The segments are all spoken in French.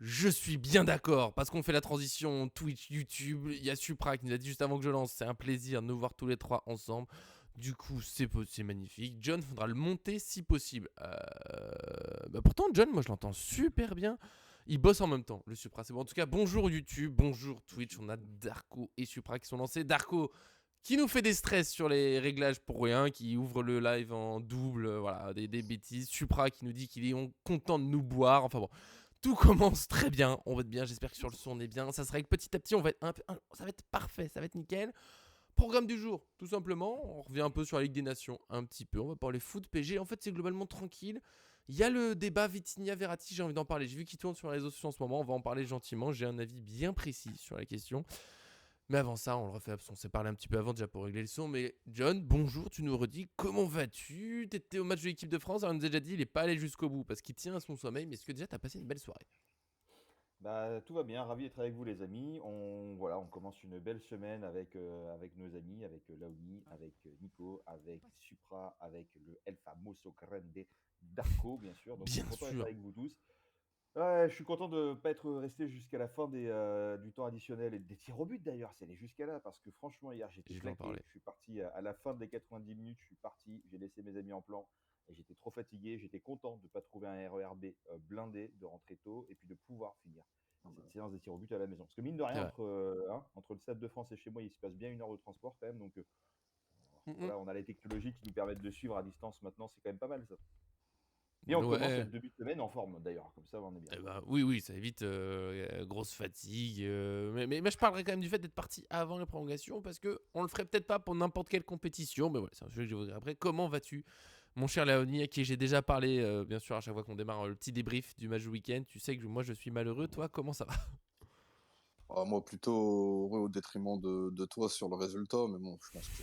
Je suis bien d'accord, parce qu'on fait la transition Twitch, YouTube. Il y a Supra qui nous a dit juste avant que je lance, c'est un plaisir de nous voir tous les trois ensemble. Du coup, c'est magnifique. John, faudra le monter si possible. Pourtant, John, moi je l'entends super bien. Il bosse en même temps, le Supra. C'est bon. En tout cas, bonjour YouTube, bonjour Twitch. On a Darko et Supra qui sont lancés. Darko qui nous fait des stress sur les réglages pour rien, qui ouvre le live en double, voilà, des bêtises. Supra qui nous dit qu'il est content de nous boire. Enfin bon. Tout commence très bien, on va être bien, j'espère que sur le son on est bien. Ça sera que petit à petit, on va être ça va être parfait, ça va être nickel. Programme du jour, tout simplement, on revient un peu sur la Ligue des Nations, un petit peu, on va parler foot, PG. En fait, c'est globalement tranquille. Il y a le débat Vitinha-Verratti, j'ai envie d'en parler. J'ai vu qu'il tourne sur les réseaux sociaux en ce moment, on va en parler gentiment. J'ai un avis bien précis sur la question. Mais avant ça, on le refait, on s'est parlé un petit peu avant déjà pour régler le son. Mais John, bonjour, tu nous redis, comment vas-tu? T'étais au match de l'équipe de France, on nous a déjà dit, il est pas allé jusqu'au bout parce qu'il tient à son sommeil. Mais est-ce que déjà t'as passé une belle soirée? Bah, tout va bien, ravi d'être avec vous les amis. On commence une belle semaine avec nos amis, avec Laouni, avec Nico, avec Supra, avec le El Famoso Grande Darko, bien sûr. Donc, Bien content d'être sûr. avec vous tous. Ouais, je suis content de ne pas être resté jusqu'à la fin du temps additionnel et des tirs au but d'ailleurs. C'est allé jusqu'à là parce que franchement, hier, j'étais Je vais en claqué. parler. Je suis parti à la fin des 90 minutes. Je suis parti. J'ai laissé mes amis en plan et j'étais trop fatigué. J'étais content de ne pas trouver un RER B blindé, de rentrer tôt et puis de pouvoir finir cette séance des tirs au but à la maison. Parce que mine de rien, C'est vrai. entre le Stade de France et chez moi, il se passe bien 1 heure de transport quand même. Donc Mm, voilà, on a les technologies qui nous permettent de suivre à distance maintenant. C'est quand même pas mal ça. Et on commence Ouais. cette début de semaine en forme d'ailleurs. Comme ça, on est bien. Eh ben, oui, oui, ça évite grosse fatigue. Mais je parlerai quand même du fait d'être parti avant les prolongations parce que on le ferait peut-être pas pour n'importe quelle compétition. Mais voilà, c'est un sujet que je vous dirai après. Comment vas-tu, mon cher Léonie, à qui j'ai déjà parlé, bien sûr, à chaque fois qu'on démarre le petit débrief du match du week-end. Tu sais que moi, je suis malheureux. Toi, comment ça va? Ah, moi, plutôt ouais, au détriment de toi sur le résultat, mais bon, je pense que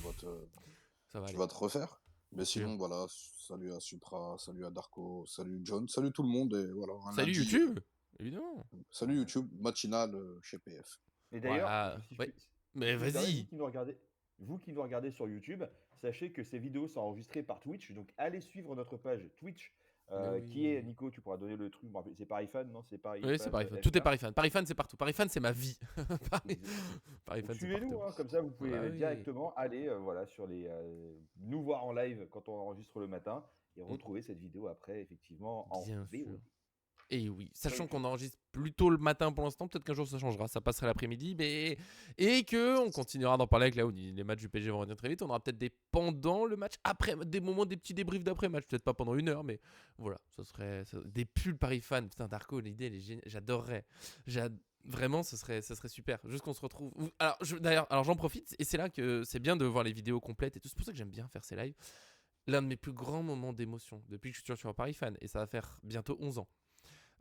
Ça va tu aller, vas te refaire. bien Mais sûr. sinon, voilà, salut à Supra, salut à Darko, salut John, salut tout le monde, et voilà, un Salut lundi, YouTube, évidemment. salut YouTube, matinale chez PF. Et d'ailleurs, Voilà. si je Ouais. puis, Mais si je puis me permettre, vas-y. vous qui nous regardez sur YouTube, sachez que ces vidéos sont enregistrées par Twitch. Donc allez suivre notre page Twitch, Mais qui est, oui. Nico, tu pourras donner le truc. Je me rappelle, c'est ParisFan, non? C'est Oui, c'est ParisFan Paris Fan. Tout est FR. Paris Fan. Paris Fan, c'est partout. Paris Fan, c'est ma vie. Paris, Ex- Paris Donc Fan, c'est suivez-nous, partout. hein, comme ça vous Oh là pouvez oui. directement aller voilà, nous voir en live quand on enregistre le matin et Mm, retrouver cette vidéo après, effectivement, en bien sûr. VOD Et oui, sur sachant YouTube. qu'on enregistre plutôt le matin pour l'instant, peut-être qu'un jour ça changera, ça passerait l'après-midi, mais et que on continuera d'en parler avec Laouni. Les matchs du PSG vont revenir très vite, on aura peut-être des pendant le match, après des moments, des petits débriefs d'après-match, peut-être pas pendant 1 heure, mais voilà, des pulls Paris fan. Putain, Darko, l'idée elle est géniale, j'adorerais. Vraiment, ça serait super. Juste qu'on se retrouve. Alors, d'ailleurs, alors j'en profite et c'est là que c'est bien de voir les vidéos complètes et tout. C'est pour ça que j'aime bien faire ces lives. L'un de mes plus grands moments d'émotion depuis que je suis sur Paris fan et ça va faire bientôt 11 ans.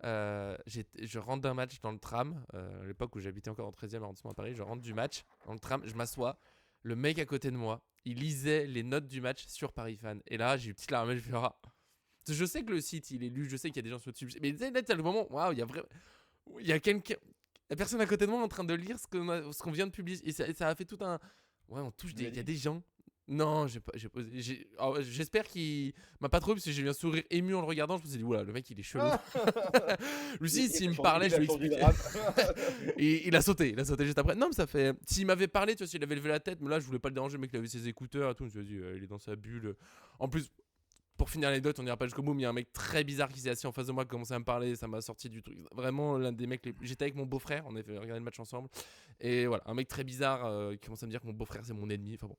Je rentre d'un match dans le tram, à l'époque où j'habitais encore en 13e arrondissement à Paris. Je rentre du match dans le tram, je m'assois. Le mec à côté de moi, il lisait les notes du match sur Paris Fan. Et là, j'ai une petite larme. Je fais, ah. Je sais que le site, il est lu, je sais qu'il y a des gens sur YouTube. Mais là, t'as le moment, waouh, il y a vraiment. Il y a quelqu'un. La personne à côté de moi en train de lire ce qu'on vient de publier. Et ça a fait tout un. Ouais, on touche Tu des. lui as Il y a dit? des gens. Non, j'ai pas. Alors, j'espère qu'il m'a pas trop, parce que j'ai eu un sourire ému en le regardant. Je me suis dit, oula, le mec il est chelou. Lui, s'il me parlait, Il je a lui changé de expliquais. rap. Et il a sauté juste après. Non, mais ça fait. S'il m'avait parlé, tu vois, s'il avait levé la tête, mais là, je voulais pas le déranger, le mec, il avait ses écouteurs et tout. Je me suis dit, il est dans sa bulle. En plus, pour finir l'anecdote, on n'ira pas jusqu'au bout, mais il y a un mec très bizarre qui s'est assis en face de moi, qui commençait à me parler, ça m'a sorti du truc. Vraiment, l'un des mecs. J'étais avec mon beau-frère, on avait regardé le match ensemble. Et voilà, un mec très bizarre qui commence à me dire que mon beau-frère, c'est mon ennemi. Enfin bon.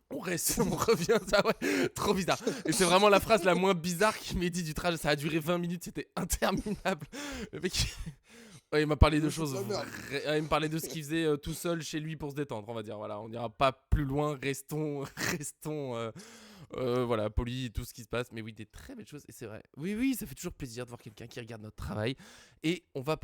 On reste, on revient, ça ouais, trop bizarre. Et c'est vraiment la phrase la moins bizarre qui m'ait dit du trajet. Ça a duré 20 minutes, c'était interminable. Le mec, ouais, il m'a parlé Il de me fout choses. la merde. Il me parlait de ce qu'il faisait tout seul chez lui pour se détendre, on va dire. Voilà, on n'ira pas plus loin. Restons, restons, voilà, polis, tout ce qui se passe. Mais oui, des très belles choses. Et c'est vrai. Oui, oui, ça fait toujours plaisir de voir quelqu'un qui regarde notre travail. Et on va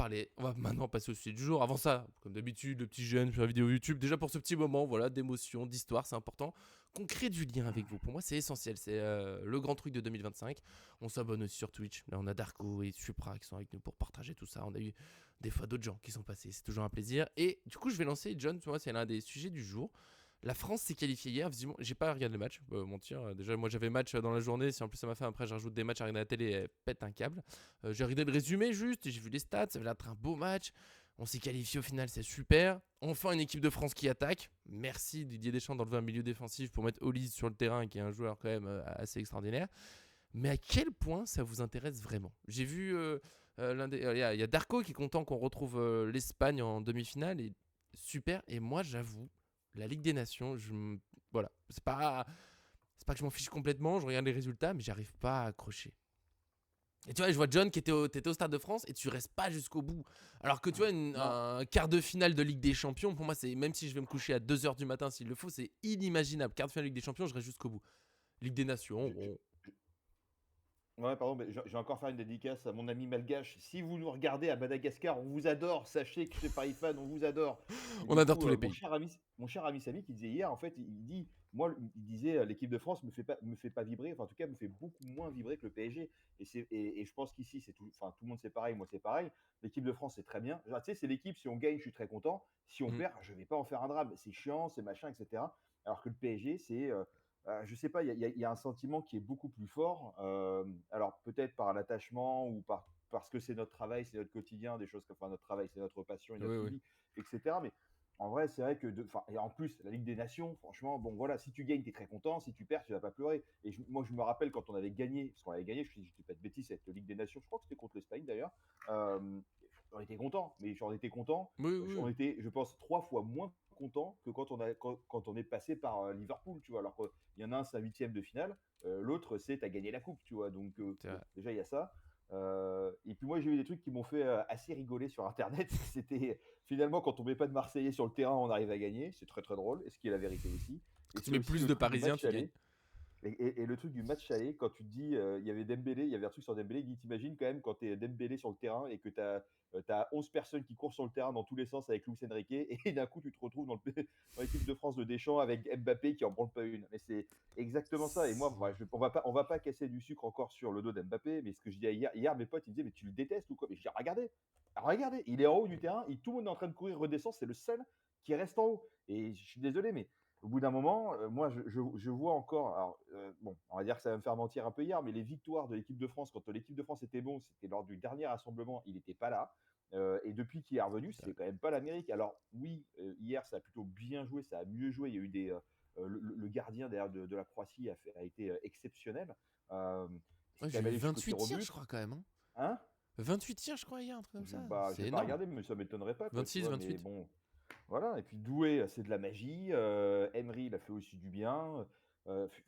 maintenant passer au sujet du jour. Avant ça, comme d'habitude, le petit jeune sur la vidéo YouTube. Déjà pour ce petit moment, voilà, d'émotion, d'histoire, c'est important qu'on crée du lien avec vous. Pour moi, c'est essentiel. C'est le grand truc de 2025. On s'abonne aussi sur Twitch. Là, on a Darko et Supra qui sont avec nous pour partager tout ça. On a eu des fois d'autres gens qui sont passés. C'est toujours un plaisir. Et du coup, je vais lancer, John, tu vois, c'est l'un des sujets du jour. La France s'est qualifiée hier, visiblement. J'ai pas regardé le match, mentir. Déjà, moi j'avais match dans la journée. Si en plus ça m'a fait après, je rajoute des matchs à regarder à la télé, elle pète un câble. J'ai regardé le résumé juste, et j'ai vu les stats. Ça avait l'air d'être un beau match. On s'est qualifié au final, c'est super. Enfin, une équipe de France qui attaque. Merci Didier Deschamps d'enlever un milieu défensif pour mettre Olise sur le terrain, qui est un joueur quand même assez extraordinaire. Mais à quel point ça vous intéresse vraiment? J'ai vu il y a Darko qui est content qu'on retrouve l'Espagne en demi-finale. Et super. Et moi, j'avoue, la Ligue des Nations, voilà, c'est pas que je m'en fiche complètement. Je regarde les résultats, mais j'arrive pas à accrocher. Et tu vois, je vois John qui t'étais au Stade de France et tu restes pas jusqu'au bout. Alors que tu vois, Non. un quart de finale de Ligue des Champions, pour moi, c'est même si je vais me coucher à 2h du matin s'il le faut, c'est inimaginable. Quart de finale de Ligue des Champions, je reste jusqu'au bout. Ligue des Nations, Je- Ouais, pardon, mais je vais encore faire une dédicace à mon ami malgache. Si vous nous regardez à Madagascar, on vous adore. Sachez que chez Paris Fan, on vous adore. Et on du adore coup, tous les pays. mon cher ami Samy qui disait hier, en fait, il dit, moi, il disait, l'équipe de France me fait pas vibrer. Enfin, en tout cas, me fait beaucoup moins vibrer que le PSG. Et je pense qu'ici, c'est tout, enfin, tout le monde c'est pareil. Moi, c'est pareil. L'équipe de France, c'est très bien. Genre, tu sais, c'est l'équipe. Si on gagne, je suis très content. Si on Mhm. perd, je vais pas en faire un drame. C'est chiant, c'est machin, etc. Alors que le PSG, c'est je sais pas, il y a un sentiment qui est beaucoup plus fort. Alors peut-être par l'attachement ou parce que c'est notre travail, c'est notre quotidien, des choses comme enfin, notre travail, c'est notre passion et Oui, notre oui. hobby, etc. Mais en vrai, c'est vrai que, et en plus, la Ligue des Nations, franchement, bon voilà, si tu gagnes, tu es très content, si tu perds, tu vas pas pleurer. Et moi, je me rappelle quand on avait gagné, parce qu'on avait gagné, je dis pas de bêtises, cette Ligue des Nations, je crois que c'était contre l'Espagne d'ailleurs. Euh, J'en étais content, mais j'en étais content. Oui, On oui. était, je pense, 3 fois moins content que quand on est passé par Liverpool, tu vois. Alors qu'il y en a un, c'est un huitième de finale, l'autre, c'est t'as gagné la coupe, tu vois. Donc, C'est bon, vrai. déjà, il y a ça. Et puis moi, j'ai eu des trucs qui m'ont fait assez rigoler sur Internet. C'était finalement quand on met pas de Marseillais sur le terrain, on arrive à gagner. C'est très très drôle, et ce qui est la vérité aussi. Quand Et tu c'est mets aussi plus le de truc du Parisiens, match tu gagnes. aller. Et le truc du match aller, quand tu te dis, il y avait Dembélé, il y avait un truc sur Dembélé, il dit, t'imagines quand même quand t'es Dembélé sur le terrain et que t'as 11 personnes qui courent sur le terrain dans tous les sens avec Luis Enrique, et d'un coup tu te retrouves dans l'équipe de France de Deschamps avec Mbappé qui en branle pas une. Mais c'est exactement ça. Et moi, ouais, on va pas casser du sucre encore sur le dos d'Mbappé, mais ce que je disais hier, mes potes, ils me disaient, mais tu le détestes ou quoi? Mais je dis, regardez, il est en haut du terrain, tout le monde est en train de courir, redescend, c'est le seul qui reste en haut. Et je suis désolé, mais au bout d'un moment, moi, je vois encore. Alors, bon, on va dire que ça va me faire mentir un peu hier, mais les victoires de l'équipe de France, quand l'équipe de France était bon, c'était lors du dernier rassemblement, il n'était pas là. Et depuis qu'il est revenu, c'est quand même pas l'Amérique. Alors, oui, hier, ça a plutôt bien joué, ça a mieux joué. Il y a eu le gardien derrière de la Croatie a été exceptionnel. Ouais, C'est quand j'ai même eu allé jusqu'au 28 tir au tirs, je but. crois, quand même. Hein. Hein? 28 tirs, je crois, hier, un truc comme ça. J'ai C'est pas énorme. regardé, mais ça m'étonnerait pas, quoi, tu 26, vois. Mais 28. bon, voilà. Et puis Doué, c'est de la magie. Emery, il a fait aussi du bien.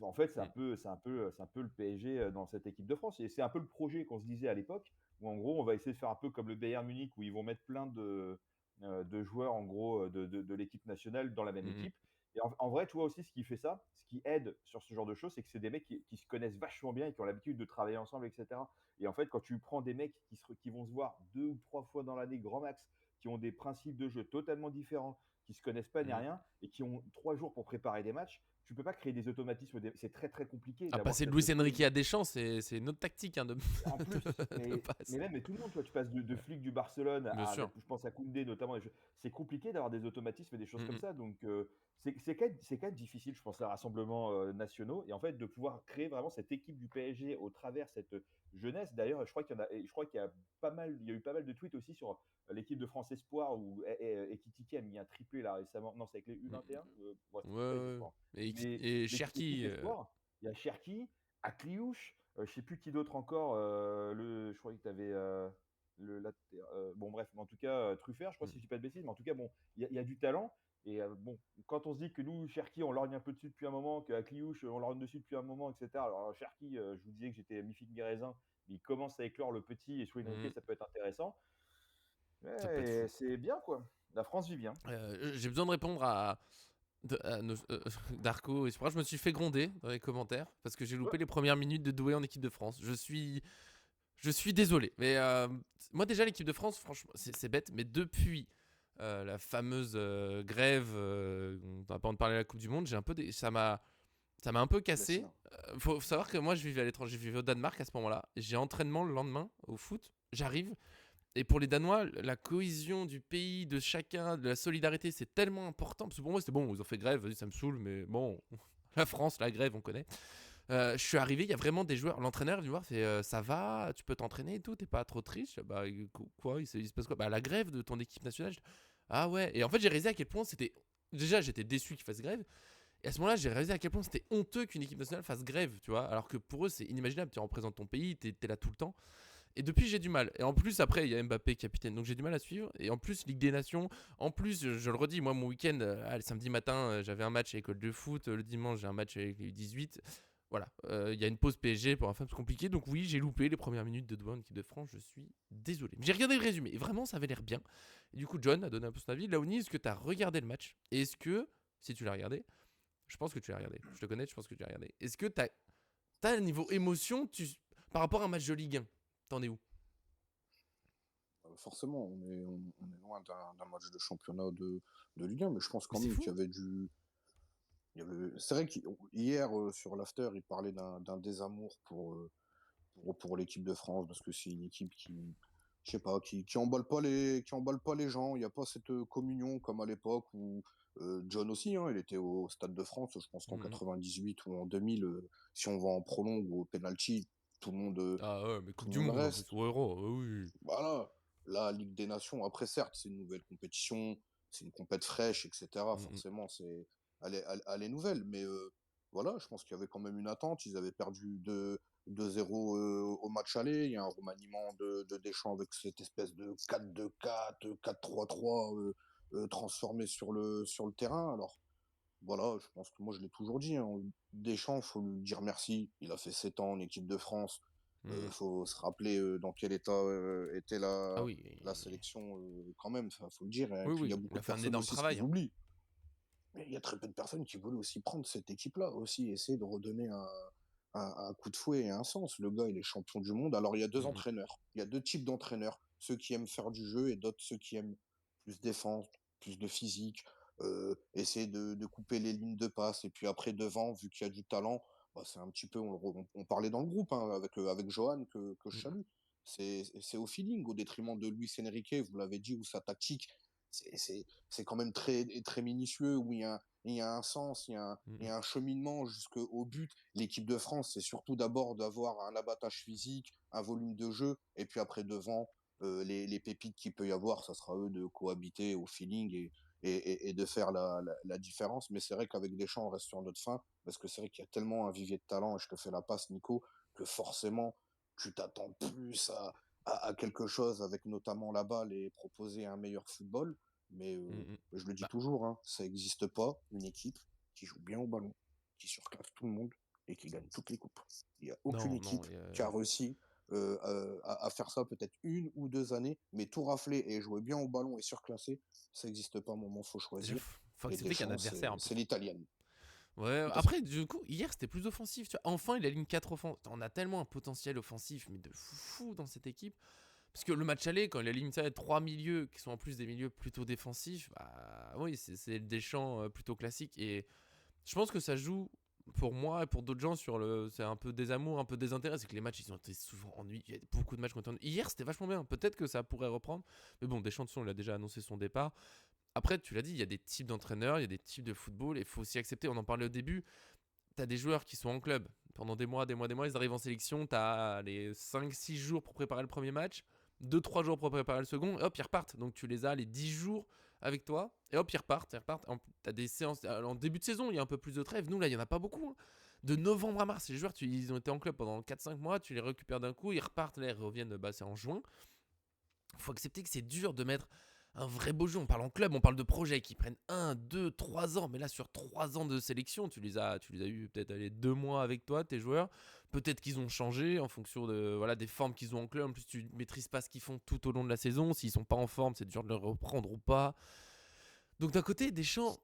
En fait, Mm. c'est un peu le PSG dans cette équipe de France. Et c'est un peu le projet qu'on se disait à l'époque, où en gros, on va essayer de faire un peu comme le Bayern Munich, où ils vont mettre plein de joueurs, en gros, de l'équipe nationale dans la même Mm. équipe. Et en vrai, tu vois aussi ce qui fait ça, ce qui aide sur ce genre de choses, c'est que c'est des mecs qui se connaissent vachement bien et qui ont l'habitude de travailler ensemble, etc. Et en fait, quand tu prends des mecs qui vont se voir 2 ou 3 fois dans l'année, grand max, qui ont des principes de jeu totalement différents, qui se connaissent pas ni Mm. rien, et qui ont 3 jours pour préparer des matchs, tu peux pas créer des automatismes. C'est très très compliqué À d'avoir passer de cette Luis Enrique fluidité. à Deschamps, c'est une autre tactique hein, de, En plus, de passe. mais tout le monde, toi, tu passes de Ouais. flic du Barcelone Bien à, sûr. je pense à Koundé notamment. C'est compliqué d'avoir des automatismes et des choses comme Mm. ça. Donc, c'est quand même difficile, je pense, les rassemblements nationaux. Et en fait, de pouvoir créer vraiment cette équipe du PSG au travers cette jeunesse. D'ailleurs, je crois qu'il y a pas mal, il y a eu pas mal de tweets aussi sur l'équipe de France Espoir où Ekitike a mis un triplé là récemment. Non, c'est avec les Mm. U21. Ouais, Ouais, c'est U20, je ouais. crois. Mais Et l'équipe Cherki. Espoir, il y a Cherki, Akliouche. Je sais plus qui d'autre encore. Je croyais que tu avais bon, bref, mais en tout cas, Truffert, je crois, si je dis pas de bêtises, mais en tout cas, bon, il y a du talent. Et bon, quand on se dit que nous, Cherki, on lorgne un peu dessus depuis un moment, qu'à Cliouche, on lorgne dessus depuis un moment, etc. Alors, Cherki, je vous disais que j'étais mi-figue mi-raisin, mais il commence à éclore le petit et sur Enrique, Mm. ça peut être intéressant. Ça peut être Ouais, fou. c'est bien, quoi. La France vit bien. J'ai besoin de répondre à Darko. Et c'est pour ça que je me suis fait gronder dans les commentaires parce que j'ai Ouais. loupé les premières minutes de Doué en équipe de France. Je suis désolé. Mais moi, déjà, l'équipe de France, franchement, c'est bête. Mais depuis la fameuse grève, on va pas en parler à la Coupe du Monde, ça m'a un peu cassé. Blessure. Faut savoir que moi, je vivais à l'étranger. Je vivais au Danemark à ce moment-là. J'ai entraînement le lendemain au foot. J'arrive. Et pour les Danois, la cohésion du pays, de chacun, de la solidarité, c'est tellement important. Parce que pour moi, c'était bon, ils ont fait grève, vas-y, ça me saoule, mais bon, la France, la grève, on connaît. Je suis arrivé, il y a vraiment des joueurs. L'entraîneur du voir fait ça va, tu peux t'entraîner et tout, t'es pas trop triste. Bah quoi, il se passe quoi? Bah la grève de ton équipe nationale. Ah ouais. Et en fait, j'ai réalisé à quel point c'était. Déjà, j'étais déçu qu'ils fassent grève. Et à ce moment-là, j'ai réalisé à quel point c'était honteux qu'une équipe nationale fasse grève, tu vois. Alors que pour eux, c'est inimaginable. Tu représentes ton pays, t'es là tout le temps. Et depuis, j'ai du mal. Et en plus, après, il y a Mbappé capitaine, donc j'ai du mal à suivre. Et en plus, Ligue des Nations. En plus, je le redis, moi, mon week-end, le samedi matin, j'avais un match à l'école de foot. Le dimanche, j'ai un match avec les U18. Voilà, il y a une pause PSG pour un peu compliqué. Donc oui, j'ai loupé les premières minutes de devant l'équipe de France. Je suis désolé. Mais j'ai regardé le résumé. Et vraiment, ça avait l'air bien. Et du coup, John a donné un peu son avis. Laouni, est-ce que tu as regardé le match? Et est-ce que, si tu l'as regardé, je pense que tu l'as regardé. Je te connais, je pense que tu l'as regardé. Est-ce que tu as un niveau émotion par rapport à un match de Ligue 1? T'en es où? Forcément, on est loin d'un match de championnat de Ligue 1, mais je pense Mais quand c'est même qu'il y fou. avait du. C'est vrai qu'hier, sur l'after, il parlait d'un désamour pour l'équipe de France, parce que c'est une équipe qui, je sais pas, qui emballe pas les gens. Il n'y a pas cette communion comme à l'époque où John aussi, hein, il était au Stade de France, je pense qu'en Mhm. 98 ou en 2000, si on va en prolongue ou au penalty, tout le monde, euh, Ah ouais, mais tout Coupe le du monde Monde en plus, reste. au Euro, oui. Voilà, la Ligue des Nations, après certes, c'est une nouvelle compétition, c'est une compète fraîche, etc. Mhm. Forcément, elle est nouvelle, mais voilà, je pense qu'il y avait quand même une attente. Ils avaient perdu 2-0 au match aller. Il y a un remaniement de Deschamps avec cette espèce de 4-2-4, 4-3-3 transformé sur le terrain. Alors voilà, je pense que moi je l'ai toujours dit, hein, Deschamps, il faut lui dire merci. Il a fait 7 ans en équipe de France. Mhm. Faut se rappeler dans quel état était Ah la, oui, la sélection quand même, faut le dire. Et oui, puis il y a oui, il beaucoup a de fait un personnes énorme aussi ce qu'ils travail, hein. oublient. Mais il y a très peu de personnes qui veulent aussi prendre cette équipe-là, aussi essayer de redonner un coup de fouet et un sens. Le gars, il est champion du monde. Alors il y a deux Mhm. entraîneurs. Il y a deux types d'entraîneurs. Ceux qui aiment faire du jeu et d'autres ceux qui aiment plus défense, plus de physique, essayer de couper les lignes de passe. Et puis après, devant, vu qu'il y a du talent, bah, c'est un petit peu, on parlait dans le groupe hein, avec Johan que je Mhm. salue. C'est au feeling, au détriment de Luis Enrique, vous l'avez dit, ou sa tactique. C'est quand même très minutieux, où il y a un sens, il y Mhm. a un cheminement jusqu'au but. L'équipe de France, c'est surtout d'abord d'avoir un abattage physique, un volume de jeu, et puis après devant, les pépites qu'il peut y avoir, ça sera eux de cohabiter au feeling et de faire la différence. Mais c'est vrai qu'avec Deschamps, on reste sur notre fin, parce que c'est vrai qu'il y a tellement un vivier de talent, et je te fais la passe, Nico, que forcément, tu t'attends plus à quelque chose avec notamment la balle et proposer un meilleur football. Mais Mhm. je le dis Bah, toujours, hein, ça n'existe pas une équipe qui joue bien au ballon, qui surclasse tout le monde et qui gagne toutes les coupes. Il n'y a aucune non, non, équipe qui a réussi à faire ça peut-être 1 ou 2 années, mais tout rafler et jouer bien au ballon et surclasser, ça n'existe pas. À un moment, faut déjà, choisir. faut Et accepter qu'il y a un Deschamps, adversaire en c'est plus. l'italienne. Ouais, Tout à fait. après, du coup, hier c'était plus offensif. Tu vois. Enfin, il aligne 4 offenses. On a tellement un potentiel offensif, mais de fou dans cette équipe. Parce que le match aller, quand il aligne ça, 3 milieux qui sont en plus des milieux plutôt défensifs, bah oui, c'est le Deschamps plutôt classique. Et je pense que ça joue pour moi et pour d'autres gens sur le. C'est un peu désamour, un peu désintérêt. C'est que les matchs ils ont été souvent ennuyeux. Il y a beaucoup de matchs qui ont été ennuyeux. Hier c'était vachement bien. peut-être que ça pourrait reprendre. Mais bon, Deschamps, de toute façon, il a déjà annoncé son départ. Après, tu l'as dit, il y a des types d'entraîneurs, il y a des types de football. Et il faut aussi accepter, on en parlait au début, t'as des joueurs qui sont en club pendant des mois, ils arrivent en sélection, t'as les 5-6 jours pour préparer le premier match, 2-3 jours pour préparer le second, et hop, ils repartent. Donc tu les as les 10 jours avec toi, et hop, ils repartent. T'as des séances, en début de saison, il y a un peu plus de trêve. Nous, là, il n'y en a pas beaucoup, hein. De novembre à mars, les joueurs, ils ont été en club pendant 4-5 mois, tu les récupères d'un coup, ils repartent, là, ils reviennent, bah, c'est en juin. Faut accepter que c'est dur de mettre un vrai beau jeu. On parle en club, on parle de projets qui prennent 1, 2, 3 ans. Mais là, sur 3 ans de sélection, tu les as eu peut-être 2 mois avec toi, tes joueurs. Peut-être qu'ils ont changé en fonction de, voilà, des formes qu'ils ont en club. En plus, tu ne maîtrises pas ce qu'ils font tout au long de la saison. S'ils sont pas en forme, c'est dur de les reprendre ou pas. Donc d'un côté, Deschamps,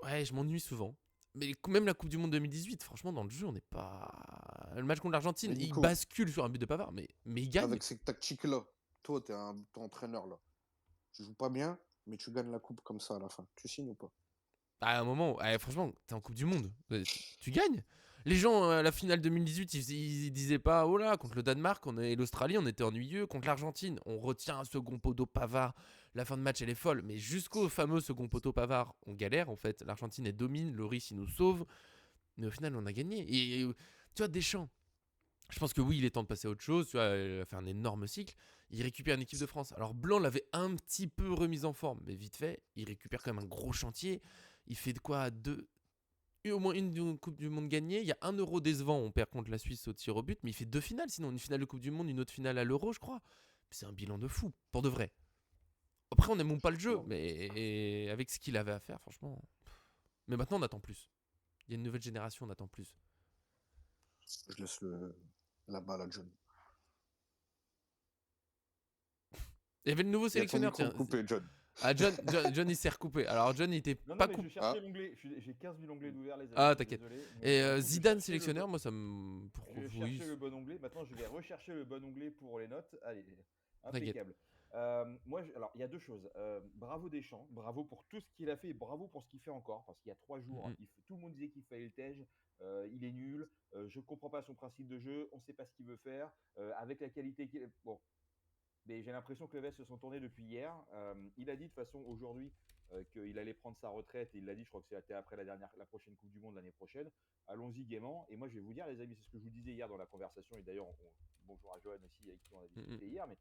ouais, je m'ennuie souvent. Mais même la Coupe du Monde 2018, franchement, dans le jeu, on n'est pas. Le match contre l'Argentine, Mais il Nico, bascule sur un but de Pavard, mais il gagne. avec ces tactiques-là, toi, t'es entraîneur là. Tu joues pas bien, mais tu gagnes la coupe comme ça à la fin. Tu signes ou pas? À un moment, franchement, t'es en Coupe du Monde, tu gagnes. Les gens, à la finale 2018, ils disaient pas, oh là, contre le Danemark et l'Australie, on était ennuyeux. Contre l'Argentine, on retient un second poteau Pavard. La fin de match, elle est folle. Mais jusqu'au fameux second poteau Pavard, on galère en fait. L'Argentine, elle domine. Loris, il nous sauve. Mais au final, on a gagné. Et tu vois, Deschamps, je pense que oui, il est temps de passer à autre chose. Tu vois, il a fait un énorme cycle. Il récupère une équipe de France. Alors, Blanc l'avait un petit peu remise en forme, mais vite fait. Il récupère quand même un gros chantier. Il fait de quoi au moins une Coupe du Monde gagnée. Il y a 1 euro décevant. On perd contre la Suisse au tir au but. Mais il fait 2 finales, sinon une finale de Coupe du Monde, une autre finale à l'Euro, je crois. C'est un bilan de fou, pour de vrai. Après, on n'aime pas le jeu, mais avec ce qu'il avait à faire, franchement. Mais maintenant, on attend plus. Il y a une nouvelle génération, on attend plus. Je laisse la balle à John. Il y avait le nouveau sélectionneur, tiens. Coupé, John. Ah, John, il s'est recoupé. Alors, John, il était pas coupé. Je cherchais l'onglet. J'ai 15 000 onglets d'ouvert, les amis. Ah, t'inquiète. Et coup, Zidane sélectionneur, moi, ça me. Je vais chercher le bon onglet. Maintenant, je vais rechercher le bon onglet pour les notes. Allez, impeccable. Moi, alors, il y a 2 choses. Bravo Deschamps, bravo pour tout ce qu'il a fait et bravo pour ce qu'il fait encore. Parce qu'il y a 3 jours, tout le monde disait qu'il fallait le tège. Il est nul. Je ne comprends pas son principe de jeu. On ne sait pas ce qu'il veut faire. Avec la qualité qu'il a. Bon. Mais j'ai l'impression que les vestes se sont tournées depuis hier. Il a dit de toute façon aujourd'hui qu'il allait prendre sa retraite. Et il l'a dit, je crois que c'était après la prochaine Coupe du Monde l'année prochaine. Allons-y gaiement. Et moi, je vais vous dire, les amis, c'est ce que je vous disais hier dans la conversation. Et d'ailleurs, bonjour à Johan aussi, avec qui on a discuté hier. Mais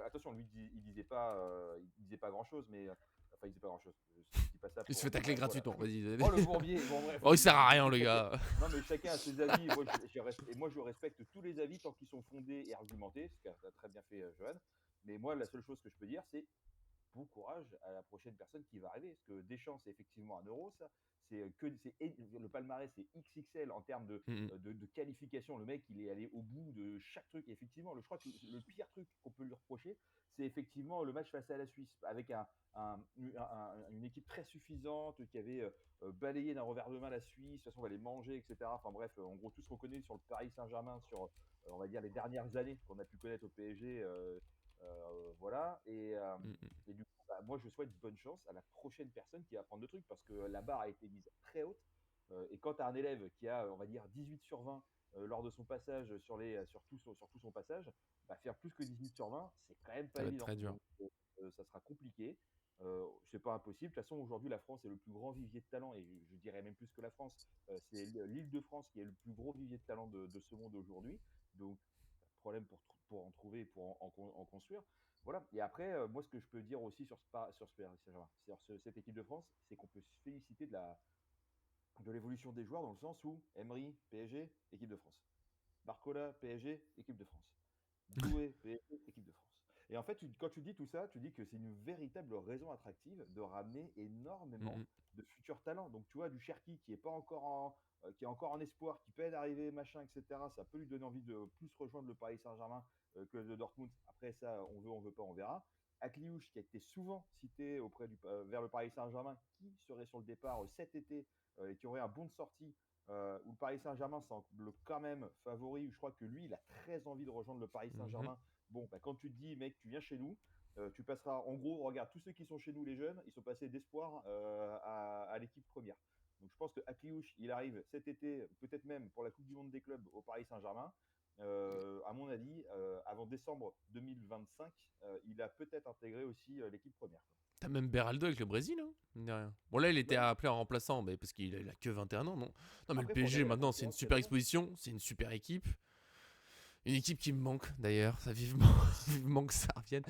attention, lui, il disait pas grand-chose. Mais enfin, il disait pas grand-chose. Il se fait tacler gratuitement. Vas-y. Oh, le bourbier. Bon, bref. Oh, il sert à rien, le gars. Non, mais chacun a ses avis. Moi, je respecte tous les avis tant qu'ils sont fondés et argumentés. Ce qu'a très bien fait Johan. Mais moi, la seule chose que je peux dire, c'est bon courage à la prochaine personne qui va arriver. Parce que Deschamps, c'est effectivement 1 euro, ça. Le palmarès, c'est XXL en termes de qualification. Le mec, il est allé au bout de chaque truc. Et effectivement, je crois que le pire truc qu'on peut lui reprocher, c'est effectivement le match face à la Suisse, avec une équipe très suffisante qui avait balayé d'un revers de main la Suisse. De toute façon, on va les manger, etc. Enfin bref, en gros, tout se reconnaît sur le Paris Saint-Germain, sur, on va dire, les dernières années qu'on a pu connaître au PSG. Voilà. Et du coup, moi, je souhaite bonne chance à la prochaine personne qui va prendre le truc parce que la barre a été mise très haute. Et quand tu as un élève qui a, on va dire, 18 sur 20 lors de son passage sur tout son passage, faire plus que 18 sur 20, c'est quand même pas évident. Très dur. Donc, ça sera compliqué. C'est pas impossible. De toute façon, aujourd'hui, la France est le plus grand vivier de talent, et je dirais même plus que la France. C'est l'Île-de-France qui est le plus gros vivier de talent de ce monde aujourd'hui. Donc, problème pour en trouver et pour en construire. Voilà. Et après, moi, ce que je peux dire aussi sur cette équipe de France, c'est qu'on peut se féliciter de l'évolution des joueurs dans le sens où Emery, PSG, équipe de France. Barcola, PSG, équipe de France. Doué, PSG, équipe de France. Et en fait, quand tu dis tout ça, tu dis que c'est une véritable raison attractive de ramener énormément de futurs talents. Donc, tu vois, du Cherki qui est pas encore qui est encore en espoir, qui peut arriver, machin, etc. Ça peut lui donner envie de plus rejoindre le Paris Saint-Germain que le Dortmund. Après ça, on veut pas, on verra. Akliouche, qui a été souvent cité vers le Paris Saint-Germain, qui serait sur le départ cet été et qui aurait un bon de sortie, où le Paris Saint-Germain semble quand même favori. Je crois que lui, il a très envie de rejoindre le Paris Saint-Germain. Bon, quand tu te dis, mec, tu viens chez nous, tu passeras, en gros, regarde, tous ceux qui sont chez nous, les jeunes, ils sont passés d'espoir à l'équipe première. Donc je pense que Akliouche, il arrive cet été, peut-être même pour la Coupe du Monde des clubs au Paris Saint-Germain. À mon avis, avant décembre 2025, il a peut-être intégré aussi l'équipe première. T'as même Beraldo avec le Brésil, hein. Bon, là, il était appelé en remplaçant, mais parce qu'il a que 21 ans, non. Non, mais après, le PSG, maintenant, c'est une super exposition, c'est une super équipe. Une équipe qui me manque, d'ailleurs, ça vivement que ça revienne.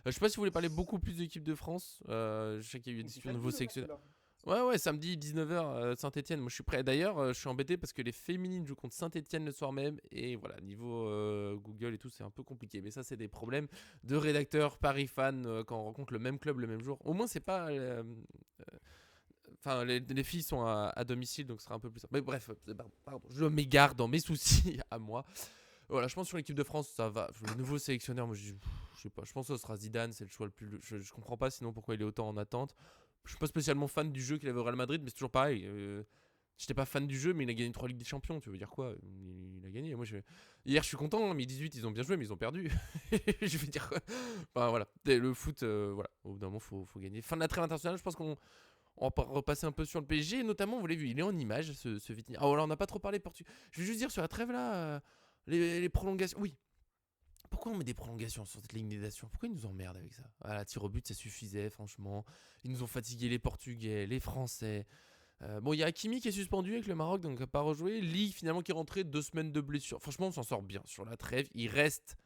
Je sais pas si vous voulez parler beaucoup plus de l'équipe de France. Je sais qu'il y a eu une discussion de nouveaux sélectionneurs. Ouais, samedi 19h, Saint-Etienne. Moi, je suis prêt. D'ailleurs, je suis embêté parce que les féminines jouent contre Saint-Etienne le soir même. Et voilà, niveau Google et tout, c'est un peu compliqué. Mais ça, c'est des problèmes de rédacteurs Paris fans quand on rencontre le même club le même jour. Au moins, c'est pas. Enfin, les filles sont à domicile, donc ce sera un peu plus simple. Mais bref, pardon, je m'égare dans mes soucis à moi. Voilà, je pense sur l'équipe de France, ça va. Le nouveau sélectionneur, moi, je sais pas. Je pense que ce sera Zidane, c'est le choix le plus. Je comprends pas sinon pourquoi il est autant en attente. Je suis pas spécialement fan du jeu qu'il avait au Real Madrid, mais c'est toujours pareil. J'étais pas fan du jeu, mais il a gagné 3 Ligues des Champions. Tu veux dire quoi? Il a gagné. Moi, hier, je suis content. Mais 18, ils ont bien joué, mais ils ont perdu. Je vais dire quoi? Enfin, voilà. Le foot, voilà. Au bout d'un moment, faut gagner. Fin de la trêve internationale, je pense qu'on On va repasser un peu sur le PSG, et notamment, vous l'avez vu, il est en image, ce Vitinha. Ah, voilà, on n'a pas trop parlé portugais. Je vais juste dire sur la trêve là, les prolongations. Oui, pourquoi on met des prolongations sur cette ligne des nations? Pourquoi ils nous emmerdent avec ça? Ah, la tir au but, ça suffisait, franchement. Ils nous ont fatigués, les Portugais, les Français. Bon, il y a Hakimi qui est suspendu avec le Maroc, donc il n'a pas rejoué. Lee, finalement, qui est rentré 2 semaines de blessure. Franchement, on s'en sort bien sur la trêve. Il reste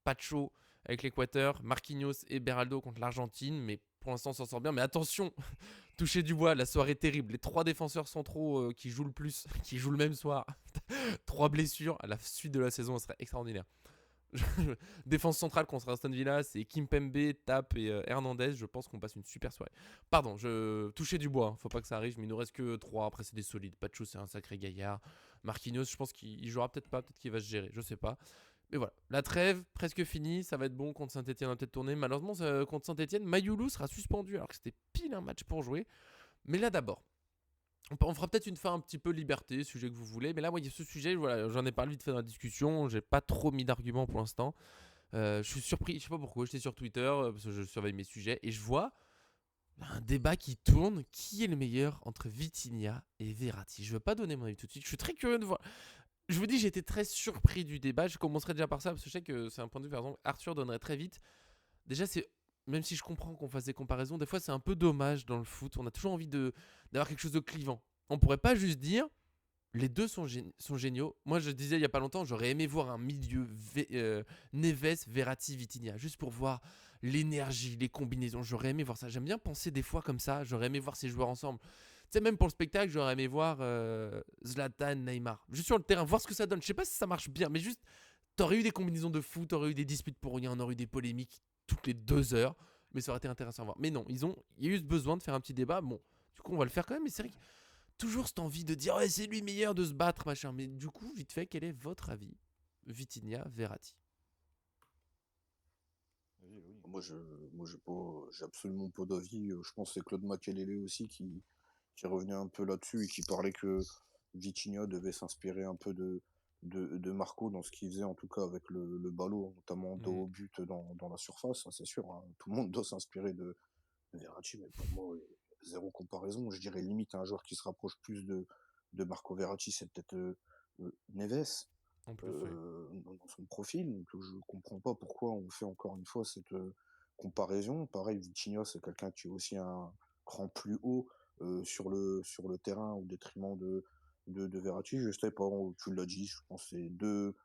Pacho avec l'Équateur, Marquinhos et Beraldo contre l'Argentine, mais pour l'instant, on s'en sort bien. Mais attention, toucher du bois, la soirée est terrible. Les 3 défenseurs centraux qui jouent le plus, qui jouent le même soir. 3 blessures. À la suite de la saison, ce serait extraordinaire. Défense centrale contre Aston Villa, c'est Kimpembe, Tap et Hernandez. Je pense qu'on passe une super soirée. Pardon, je touchais du bois, faut pas que ça arrive, mais il nous reste que 3. Après, c'est des solides. Pacho, c'est un sacré gaillard. Marquinhos, je pense qu'il jouera peut-être pas, peut-être qu'il va se gérer, je sais pas. Mais voilà, la trêve, presque finie. Ça va être bon contre Saint-Etienne, on va peut-être tourner. Malheureusement, contre Saint-Etienne, Mayoulou sera suspendu alors que c'était pile un match pour jouer. Mais là d'abord, on fera peut-être une fin un petit peu liberté, sujet que vous voulez. Mais là, il y a ce sujet, voilà, j'en ai parlé vite fait dans la discussion. J'ai pas trop mis d'arguments pour l'instant. Je suis surpris, je sais pas pourquoi. J'étais sur Twitter parce que je surveille mes sujets et je vois un débat qui tourne. Qui est le meilleur entre Vitinha et Verratti? Je veux pas donner mon avis tout de suite. Je suis très curieux de voir. Je vous dis, j'ai été très surpris du débat. Je commencerai déjà par ça parce que je sais que c'est un point de vue, par exemple, Arthur donnerait très vite. Déjà, même si je comprends qu'on fasse des comparaisons, des fois c'est un peu dommage dans le foot. On a toujours envie d'avoir quelque chose de clivant. On pourrait pas juste dire les deux sont géniaux. Moi, je disais il y a pas longtemps, j'aurais aimé voir un milieu Neves, Verratti, Vitinha, juste pour voir l'énergie, les combinaisons. J'aurais aimé voir ça. J'aime bien penser des fois comme ça. J'aurais aimé voir ces joueurs ensemble. Tu sais, même pour le spectacle, j'aurais aimé voir Zlatan, Neymar. Juste sur le terrain, voir ce que ça donne. Je sais pas si ça marche bien, mais juste, t'aurais eu des combinaisons de foot, t'aurais eu des disputes pour rien, on aurait eu des polémiques toutes les 2 heures. Mais ça aurait été intéressant à voir. Mais non, il y a eu ce besoin de faire un petit débat. Bon, du coup, on va le faire quand même. Mais c'est vrai que toujours cette envie de dire ouais, c'est lui meilleur de se battre, machin. Mais du coup, vite fait, quel est votre avis? Vitinha, Verratti. J'ai absolument pas d'avis. Je pense que c'est Claude Makelele aussi qui revenait un peu là-dessus et qui parlait que Vitinha devait s'inspirer un peu de Marco dans ce qu'il faisait, en tout cas avec le ballon, notamment dos au but dans la surface, ça, c'est sûr. Hein. Tout le monde doit s'inspirer de Verratti, mais pour moi, zéro comparaison. Je dirais limite un joueur qui se rapproche plus de Marco Verratti, c'est peut-être Neves. En plus, oui. Dans son profil, donc je comprends pas pourquoi on fait encore une fois cette comparaison. Pareil, Vitinha, c'est quelqu'un qui est aussi un cran plus haut sur le terrain au détriment de Verratti. Je sais pas, tu l'as dit, je pense que c'est deux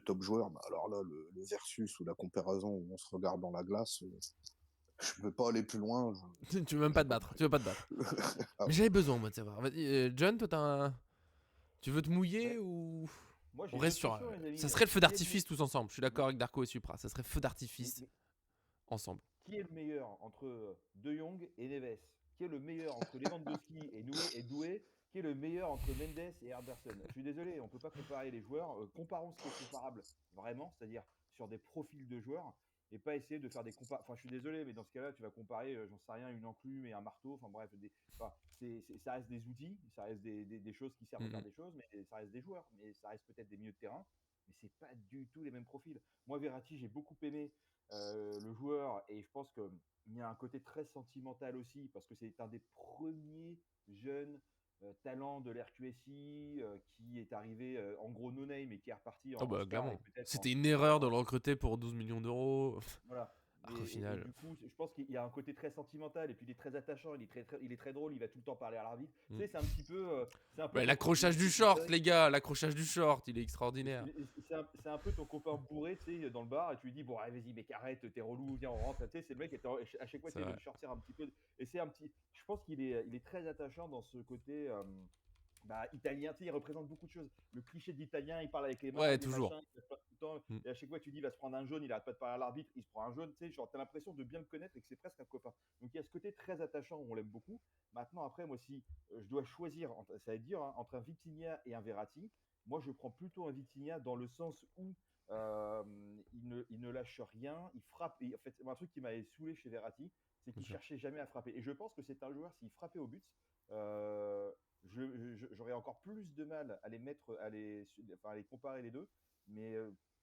top joueurs. Bah, alors là, le versus ou la comparaison où on se regarde dans la glace, je veux pas aller plus loin. Tu veux même pas te battre. Tu veux pas te battre. Ah, Mais j'avais besoin, moi, de savoir. Vas-y, John, toi, tu veux te mouiller Ouais. ou Moi, j'ai on deux reste sur. questions, les amis. Ça serait le feu Qui est d'artifice tous ensemble. Je suis d'accord avec Darko et Supra. Ça serait feu d'artifice mais ensemble. qui est le meilleur entre De Jong et Neves? Qui est le meilleur entre Lewandowski et Doué? Qui est le meilleur entre Mendes et Henderson? Je suis désolé, on ne peut pas comparer les joueurs. Comparons ce qui est comparable vraiment, c'est-à-dire sur des profils de joueurs, et pas essayer de faire des comparaisons. Enfin, je suis désolé, mais dans ce cas-là, tu vas comparer, j'en sais rien, une enclume et un marteau. Enfin bref, enfin, ça reste des outils, ça reste des choses qui servent à faire des choses, mais ça reste des joueurs. Mais ça reste peut-être des milieux de terrain, mais c'est pas du tout les mêmes profils. Moi, Verratti, j'ai beaucoup aimé le joueur, et je pense qu'il y a un côté très sentimental aussi, parce que c'est un des premiers jeunes talents de l'RQSI qui est arrivé en gros no-name et qui est reparti Oh en bah, star, et clairement. peut-être C'était une erreur de le recruter pour 12 millions d'euros. voilà. Alors qu'au Et final. du coup, je pense qu'il y a un côté très sentimental, et puis il est très attachant, il est très drôle, il va tout le temps parler à l'arbitre. Tu sais, c'est un petit peu. C'est un peu Ouais, ton l'accrochage du short, les gars. L'accrochage du short, il est extraordinaire. c'est un peu ton copain bourré, tu sais, dans le bar, et tu lui dis, bon, allez, vas-y, mec, arrête, t'es relou, viens, on rentre. Tu sais, c'est le mec, à chaque fois, C'est tu de vrai. le sortir un petit peu. Et c'est un petit. Je pense il est très attachant dans ce côté. Italien, tu sais, il représente beaucoup de choses. Le cliché de l'italien, il parle avec les mains, Ouais, des toujours. machins, il fait pas tout le temps. Mm. Et à chaque fois, tu dis, il va se prendre un jaune, il arrête pas de parler à l'arbitre, il se prend un jaune, tu sais, genre, t'as l'impression de bien le connaître et que c'est presque un copain. Donc, il y a ce côté très attachant, on l'aime beaucoup. Maintenant, après, moi, si je dois choisir, ça va être dur, hein, entre un Vitinha et un Verratti, moi, je prends plutôt un Vitinha dans le sens où il ne lâche rien, il frappe. Et en fait, un truc qui m'avait saoulé chez Verratti, c'est qu'il cherchait jamais à frapper. Et je pense que c'est un joueur, s'il frappait au but, euh, j'aurais encore plus de mal à les mettre, à les comparer les deux. Mais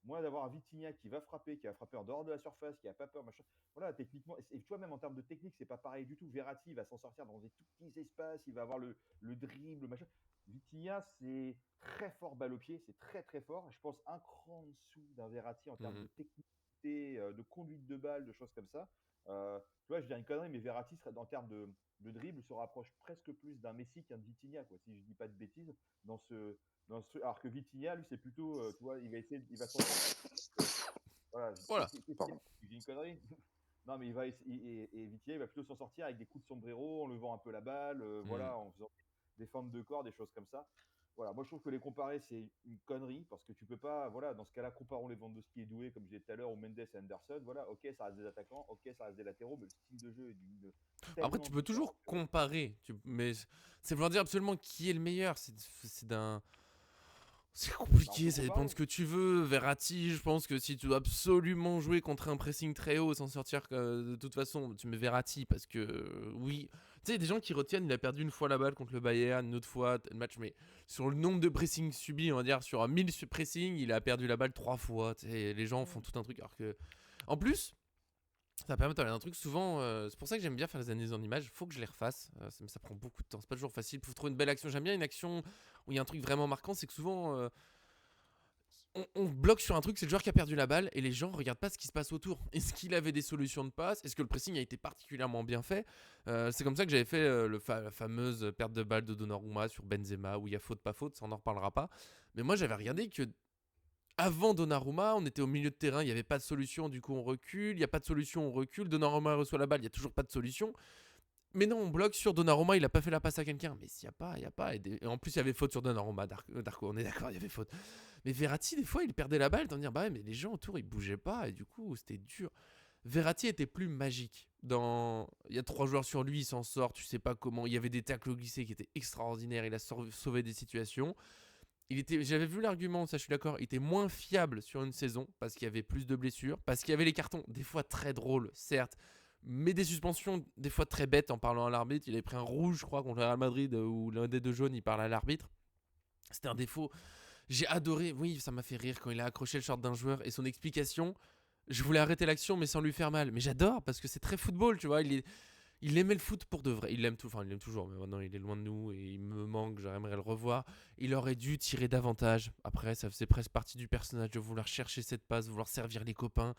Moi, d'avoir un Vitinha qui va frapper en dehors de la surface, qui a pas peur, machin. Voilà, techniquement, et tu vois, même en termes de technique, c'est pas pareil du tout. Verratti, il va s'en sortir dans des tout petits espaces, il va avoir le dribble, machin. Vitinha, c'est très fort balle au pied, c'est très très fort. Je pense un cran en dessous d'un Verratti en termes de technicité, de conduite de balle, de choses comme ça. Tu vois, je dis une connerie, mais Verratti, en termes de dribble, se rapproche presque plus d'un Messi qu'un de Vitinha, quoi, si je dis pas de bêtises, dans ce, alors que Vitinha, lui, c'est plutôt, tu vois, il va s'en sortir. Voilà, Voilà. Pardon. j'ai une connerie. Non, mais et Vitinha, il va plutôt s'en sortir avec des coups de sombrero, en levant un peu la balle, voilà, en faisant des feintes de corps, des choses comme ça. Voilà, moi je trouve que les comparer, c'est une connerie, parce que tu peux pas, voilà, dans ce cas-là, comparons Lewandowski et Doué, comme je disais tout à l'heure, ou Mendes et Anderson, voilà, ok, ça reste des attaquants, ok, ça reste des latéraux, mais le style de jeu est Après, tellement tu peux différent toujours que. comparer, mais c'est vouloir dire absolument qui est le meilleur. C'est d'un. C'est Bah, on compliqué, peut ça dépend de comparer. ce que tu veux. Verratti, je pense que si tu dois absolument jouer contre un pressing très haut sans sortir de toute façon, tu mets Verratti parce que oui. Tu sais, il y a des gens qui retiennent, il a perdu une fois la balle contre le Bayern, une autre fois le match, mais sur le nombre de pressing subis, on va dire sur un 1000 pressing, il a perdu la balle 3 fois. Tu sais, les gens font tout un truc alors que. En plus, ça permet de parler d'un truc souvent. C'est pour ça que j'aime bien faire les analyses en images. Faut que je les refasse. Ça prend beaucoup de temps. C'est pas toujours facile. Faut trouver une belle action. J'aime bien une action où il y a un truc vraiment marquant. C'est que souvent, on bloque sur un truc. C'est le joueur qui a perdu la balle et les gens regardent pas ce qui se passe autour. Est-ce qu'il avait des solutions de passe? Est-ce que le pressing a été particulièrement bien fait? C'est comme ça que j'avais fait la fameuse perte de balle de Donnarumma sur Benzema où il y a faute, pas faute. Ça, on n'en reparlera pas. Mais moi, j'avais regardé que avant Donnarumma, on était au milieu de terrain, il n'y avait pas de solution, du coup on recule, il n'y a pas de solution, on recule, Donnarumma reçoit la balle, il n'y a toujours pas de solution. Mais non, on bloque sur Donnarumma, il n'a pas fait la passe à quelqu'un. Mais s'il n'y a pas, il n'y a pas. Et en plus, il y avait faute sur Donnarumma, Darko, on est d'accord, il y avait faute. Mais Verratti, des fois, il perdait la balle, t'en dire, bah ouais, mais les gens autour, ils bougeaient pas, et du coup, c'était dur. Verratti était plus magique. Il y a 3 joueurs sur lui, il s'en sort, tu sais pas comment. Il y avait des tacles glissés qui étaient extraordinaires, il a sauvé des situations. J'avais vu l'argument, ça je suis d'accord, il était moins fiable sur une saison parce qu'il y avait plus de blessures, parce qu'il y avait les cartons, des fois très drôles, certes, mais des suspensions des fois très bêtes en parlant à l'arbitre. Il avait pris un rouge, je crois, contre le Real Madrid où l'un des deux jaunes, il parle à l'arbitre. C'était un défaut. J'ai adoré, oui, ça m'a fait rire quand il a accroché le short d'un joueur et son explication. Je voulais arrêter l'action mais sans lui faire mal. Mais j'adore parce que c'est très football, tu vois. Il aimait le foot pour de vrai. Il l'aime il l'aime toujours, mais maintenant il est loin de nous et il me manque. J'aimerais le revoir. Il aurait dû tirer davantage. Après, ça faisait presque partie du personnage de vouloir chercher cette passe, vouloir servir les copains.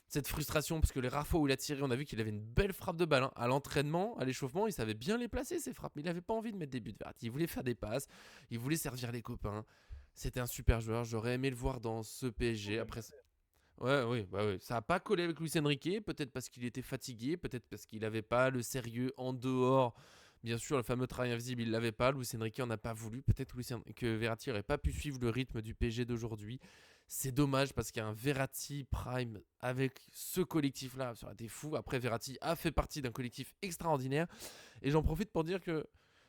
Cette frustration, parce que les rares fois où il a tiré, on a vu qu'il avait une belle frappe de balle. À l'entraînement, à l'échauffement, il savait bien les placer, ses frappes. Mais il n'avait pas envie de mettre des buts verts. Il voulait faire des passes. Il voulait servir les copains. C'était un super joueur. J'aurais aimé le voir dans ce PSG. Après, ouais, oui, bah oui. Ça n'a pas collé avec Luis Enrique, peut-être parce qu'il était fatigué, peut-être parce qu'il n'avait pas le sérieux en dehors. Bien sûr, le fameux travail invisible, il ne l'avait pas. Luis Enrique n'en a pas voulu. Peut-être que Verratti n'aurait pas pu suivre le rythme du PSG d'aujourd'hui. C'est dommage parce qu'il y a un Verratti Prime avec ce collectif-là. Ça aurait été fou. Après, Verratti a fait partie d'un collectif extraordinaire. Et j'en profite pour dire que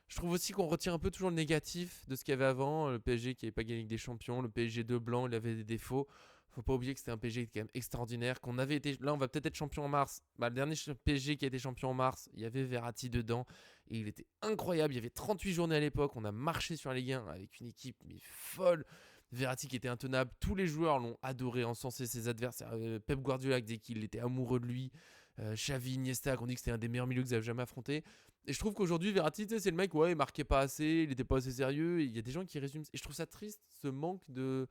je trouve aussi qu'on retient un peu toujours le négatif de ce qu'il y avait avant. Le PSG qui n'avait pas gagné avec des champions, le PSG de blanc, il avait des défauts. Faut pas oublier que c'était un PSG quand même extraordinaire, qu'on avait été, là on va peut-être être champion en mars. Bah, le dernier PSG qui a été champion en mars, il y avait Verratti dedans et il était incroyable. Il y avait 38 journées à l'époque, on a marché sur la Ligue 1 avec une équipe mais folle. Verratti qui était intenable, tous les joueurs l'ont adoré, encensé ses adversaires. Pep Guardiola dès qu'il était amoureux de lui. Xavi, Iniesta, qu'on dit que c'était un des meilleurs milieux que vous avez jamais affronté. Et je trouve qu'aujourd'hui Verratti, c'est le mec, ouais, il marquait pas assez, il était pas assez sérieux. Il y a des gens qui résument. Et je trouve ça triste, ce manque de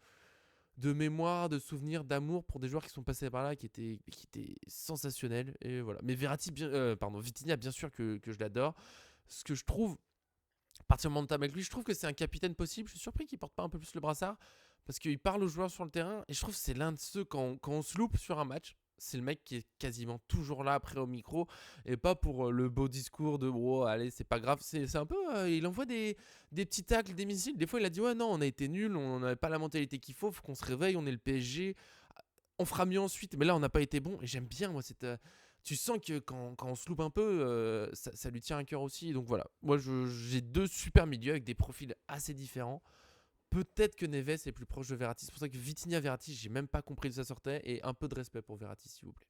mémoire, de souvenirs, d'amour pour des joueurs qui sont passés par là, qui étaient sensationnels. Et voilà. Mais Verratti, Vitinha, bien sûr que je l'adore. Ce que je trouve, à partir du moment où avec lui, je trouve que c'est un capitaine possible. Je suis surpris qu'il porte pas un peu plus le brassard parce qu'il parle aux joueurs sur le terrain. Et je trouve que c'est l'un de ceux, quand on se loupe sur un match, c'est le mec qui est quasiment toujours là après au micro et pas pour le beau discours de oh allez c'est pas grave, c'est un peu il envoie des petits tacles, des missiles. Des fois il a dit ouais non on a été nuls, on n'avait pas la mentalité qu'il faut qu'on se réveille, on est le PSG, on fera mieux ensuite, mais là on n'a pas été bon. Et j'aime bien moi tu sens que quand on se loupe un peu ça lui tient à cœur aussi. Donc voilà, moi j'ai deux super milieux avec des profils assez différents. Peut-être que Neves est plus proche de Verratti. C'est pour ça que Vitinha Verratti, j'ai même pas compris d'où ça sortait. Et un peu de respect pour Verratti, s'il vous plaît.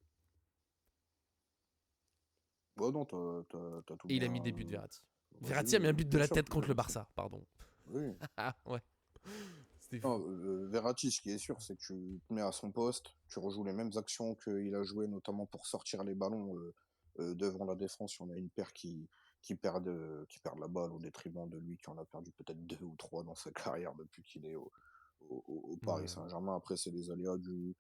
Ouais, non, t'as tout Et il bien. a mis des buts de Verratti. Vas-y, Verratti a mis un but de bien la sûr tête que contre le bien sûr. Barça, pardon. Oui. Ah ouais. C'était Non, fou. Verratti, ce qui est sûr, c'est que tu te mets à son poste, tu rejoues les mêmes actions qu'il a joué, notamment pour sortir les ballons devant la défense. Il y en a une paire qui perdent la balle au détriment de lui, qui en a perdu peut-être deux ou trois dans sa carrière depuis qu'il est au Paris Ouais. Saint-Germain. Après, c'est les aléas du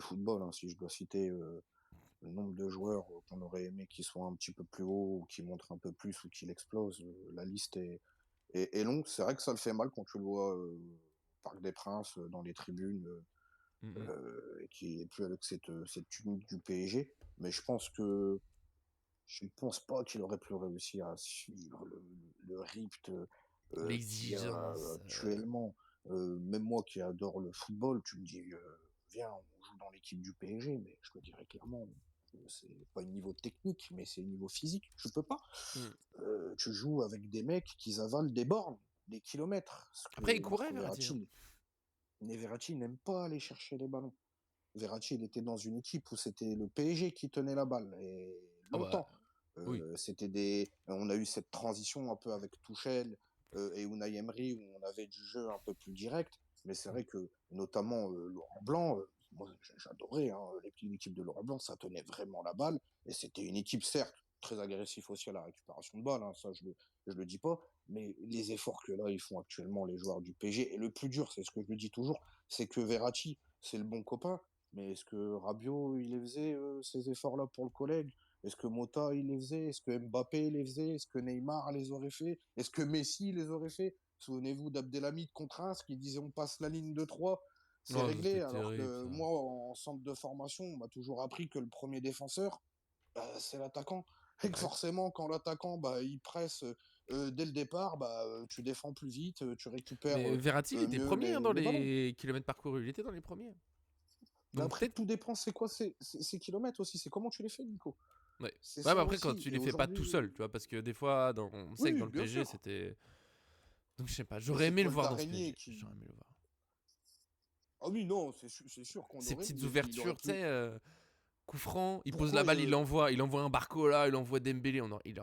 football, hein. Si je dois citer le nombre de joueurs qu'on aurait aimé qu'ils soient un petit peu plus haut, ou qui montrent un peu plus, ou qu'il explose, la liste est longue. C'est vrai que ça le fait mal quand tu le vois au Parc des Princes, dans les tribunes, Mm, mm. et qui est plus avec cette tunique du PSG. Mais je ne pense pas qu'il aurait pu réussir à suivre le rythme qu'il y a L'exigence. actuellement. Même moi qui adore le football, tu me dis, viens, on joue dans l'équipe du PSG, mais je le dirais clairement, c'est pas le niveau technique, mais c'est le niveau physique. Je peux pas. Mm. Tu joues avec des mecs qui avalent des bornes, des kilomètres. Ce Après, il que courait, Marco Verratti, hein. Verratti, mais Verratti n'aime pas aller chercher les ballons. Verratti, il était dans une équipe où c'était le PSG qui tenait la balle, et Ah bah, longtemps. oui. On a eu cette transition un peu avec Tuchel et Unai Emery, où on avait du jeu un peu plus direct. Mais c'est vrai que, notamment Laurent Blanc, moi j'adorais, hein, l'équipe de Laurent Blanc, ça tenait vraiment la balle. Et c'était une équipe, certes, très agressive aussi à la récupération de balle, hein, ça je le dis pas. Mais les efforts que là, ils font actuellement les joueurs du PSG, et le plus dur, c'est ce que je le dis toujours, c'est que Verratti, c'est le bon copain. Mais est-ce que Rabiot, il les faisait, ces efforts-là pour le collègue? Est-ce que Mota, il les faisait? Est-ce que Mbappé les faisait? Est-ce que Neymar les aurait fait? Est-ce que Messi les aurait fait? Souvenez-vous d'Abdelhamid contre Reims qui disait on passe la ligne de 3, c'est Oh, ça, réglé. c'était Alors terrible, que ça. moi, en centre de formation, on m'a toujours appris que le premier défenseur, bah, c'est l'attaquant. Et que Ouais. forcément, quand l'attaquant, bah, il presse dès le départ, bah, tu défends plus vite, tu récupères Mais Verratti, il était mieux premier, hein, dans les ballons. les kilomètres parcourus. Il était dans les premiers. Mais Donc après, peut-être. tout dépend, c'est quoi ces kilomètres aussi, c'est comment tu les fais, Nico. Ouais. C'est Ouais, mais ça après, quand aussi. tu Et les fais pas tout aujourd'hui, seul, tu vois, parce que des fois, on sait que dans oui, le bien PSG, sûr. c'était. Donc je sais pas, Mais j'aurais ces aimé le toiles voir dans ce d'araignée PSG. qui. J'aurais aimé le voir. Ah oui, non, c'est sûr qu'on Ces aurait. petites Il aurait ouvertures, tu pu. sais, coup franc, il pose la Pourquoi balle, il envoie un Barcola, il envoie Dembélé. Il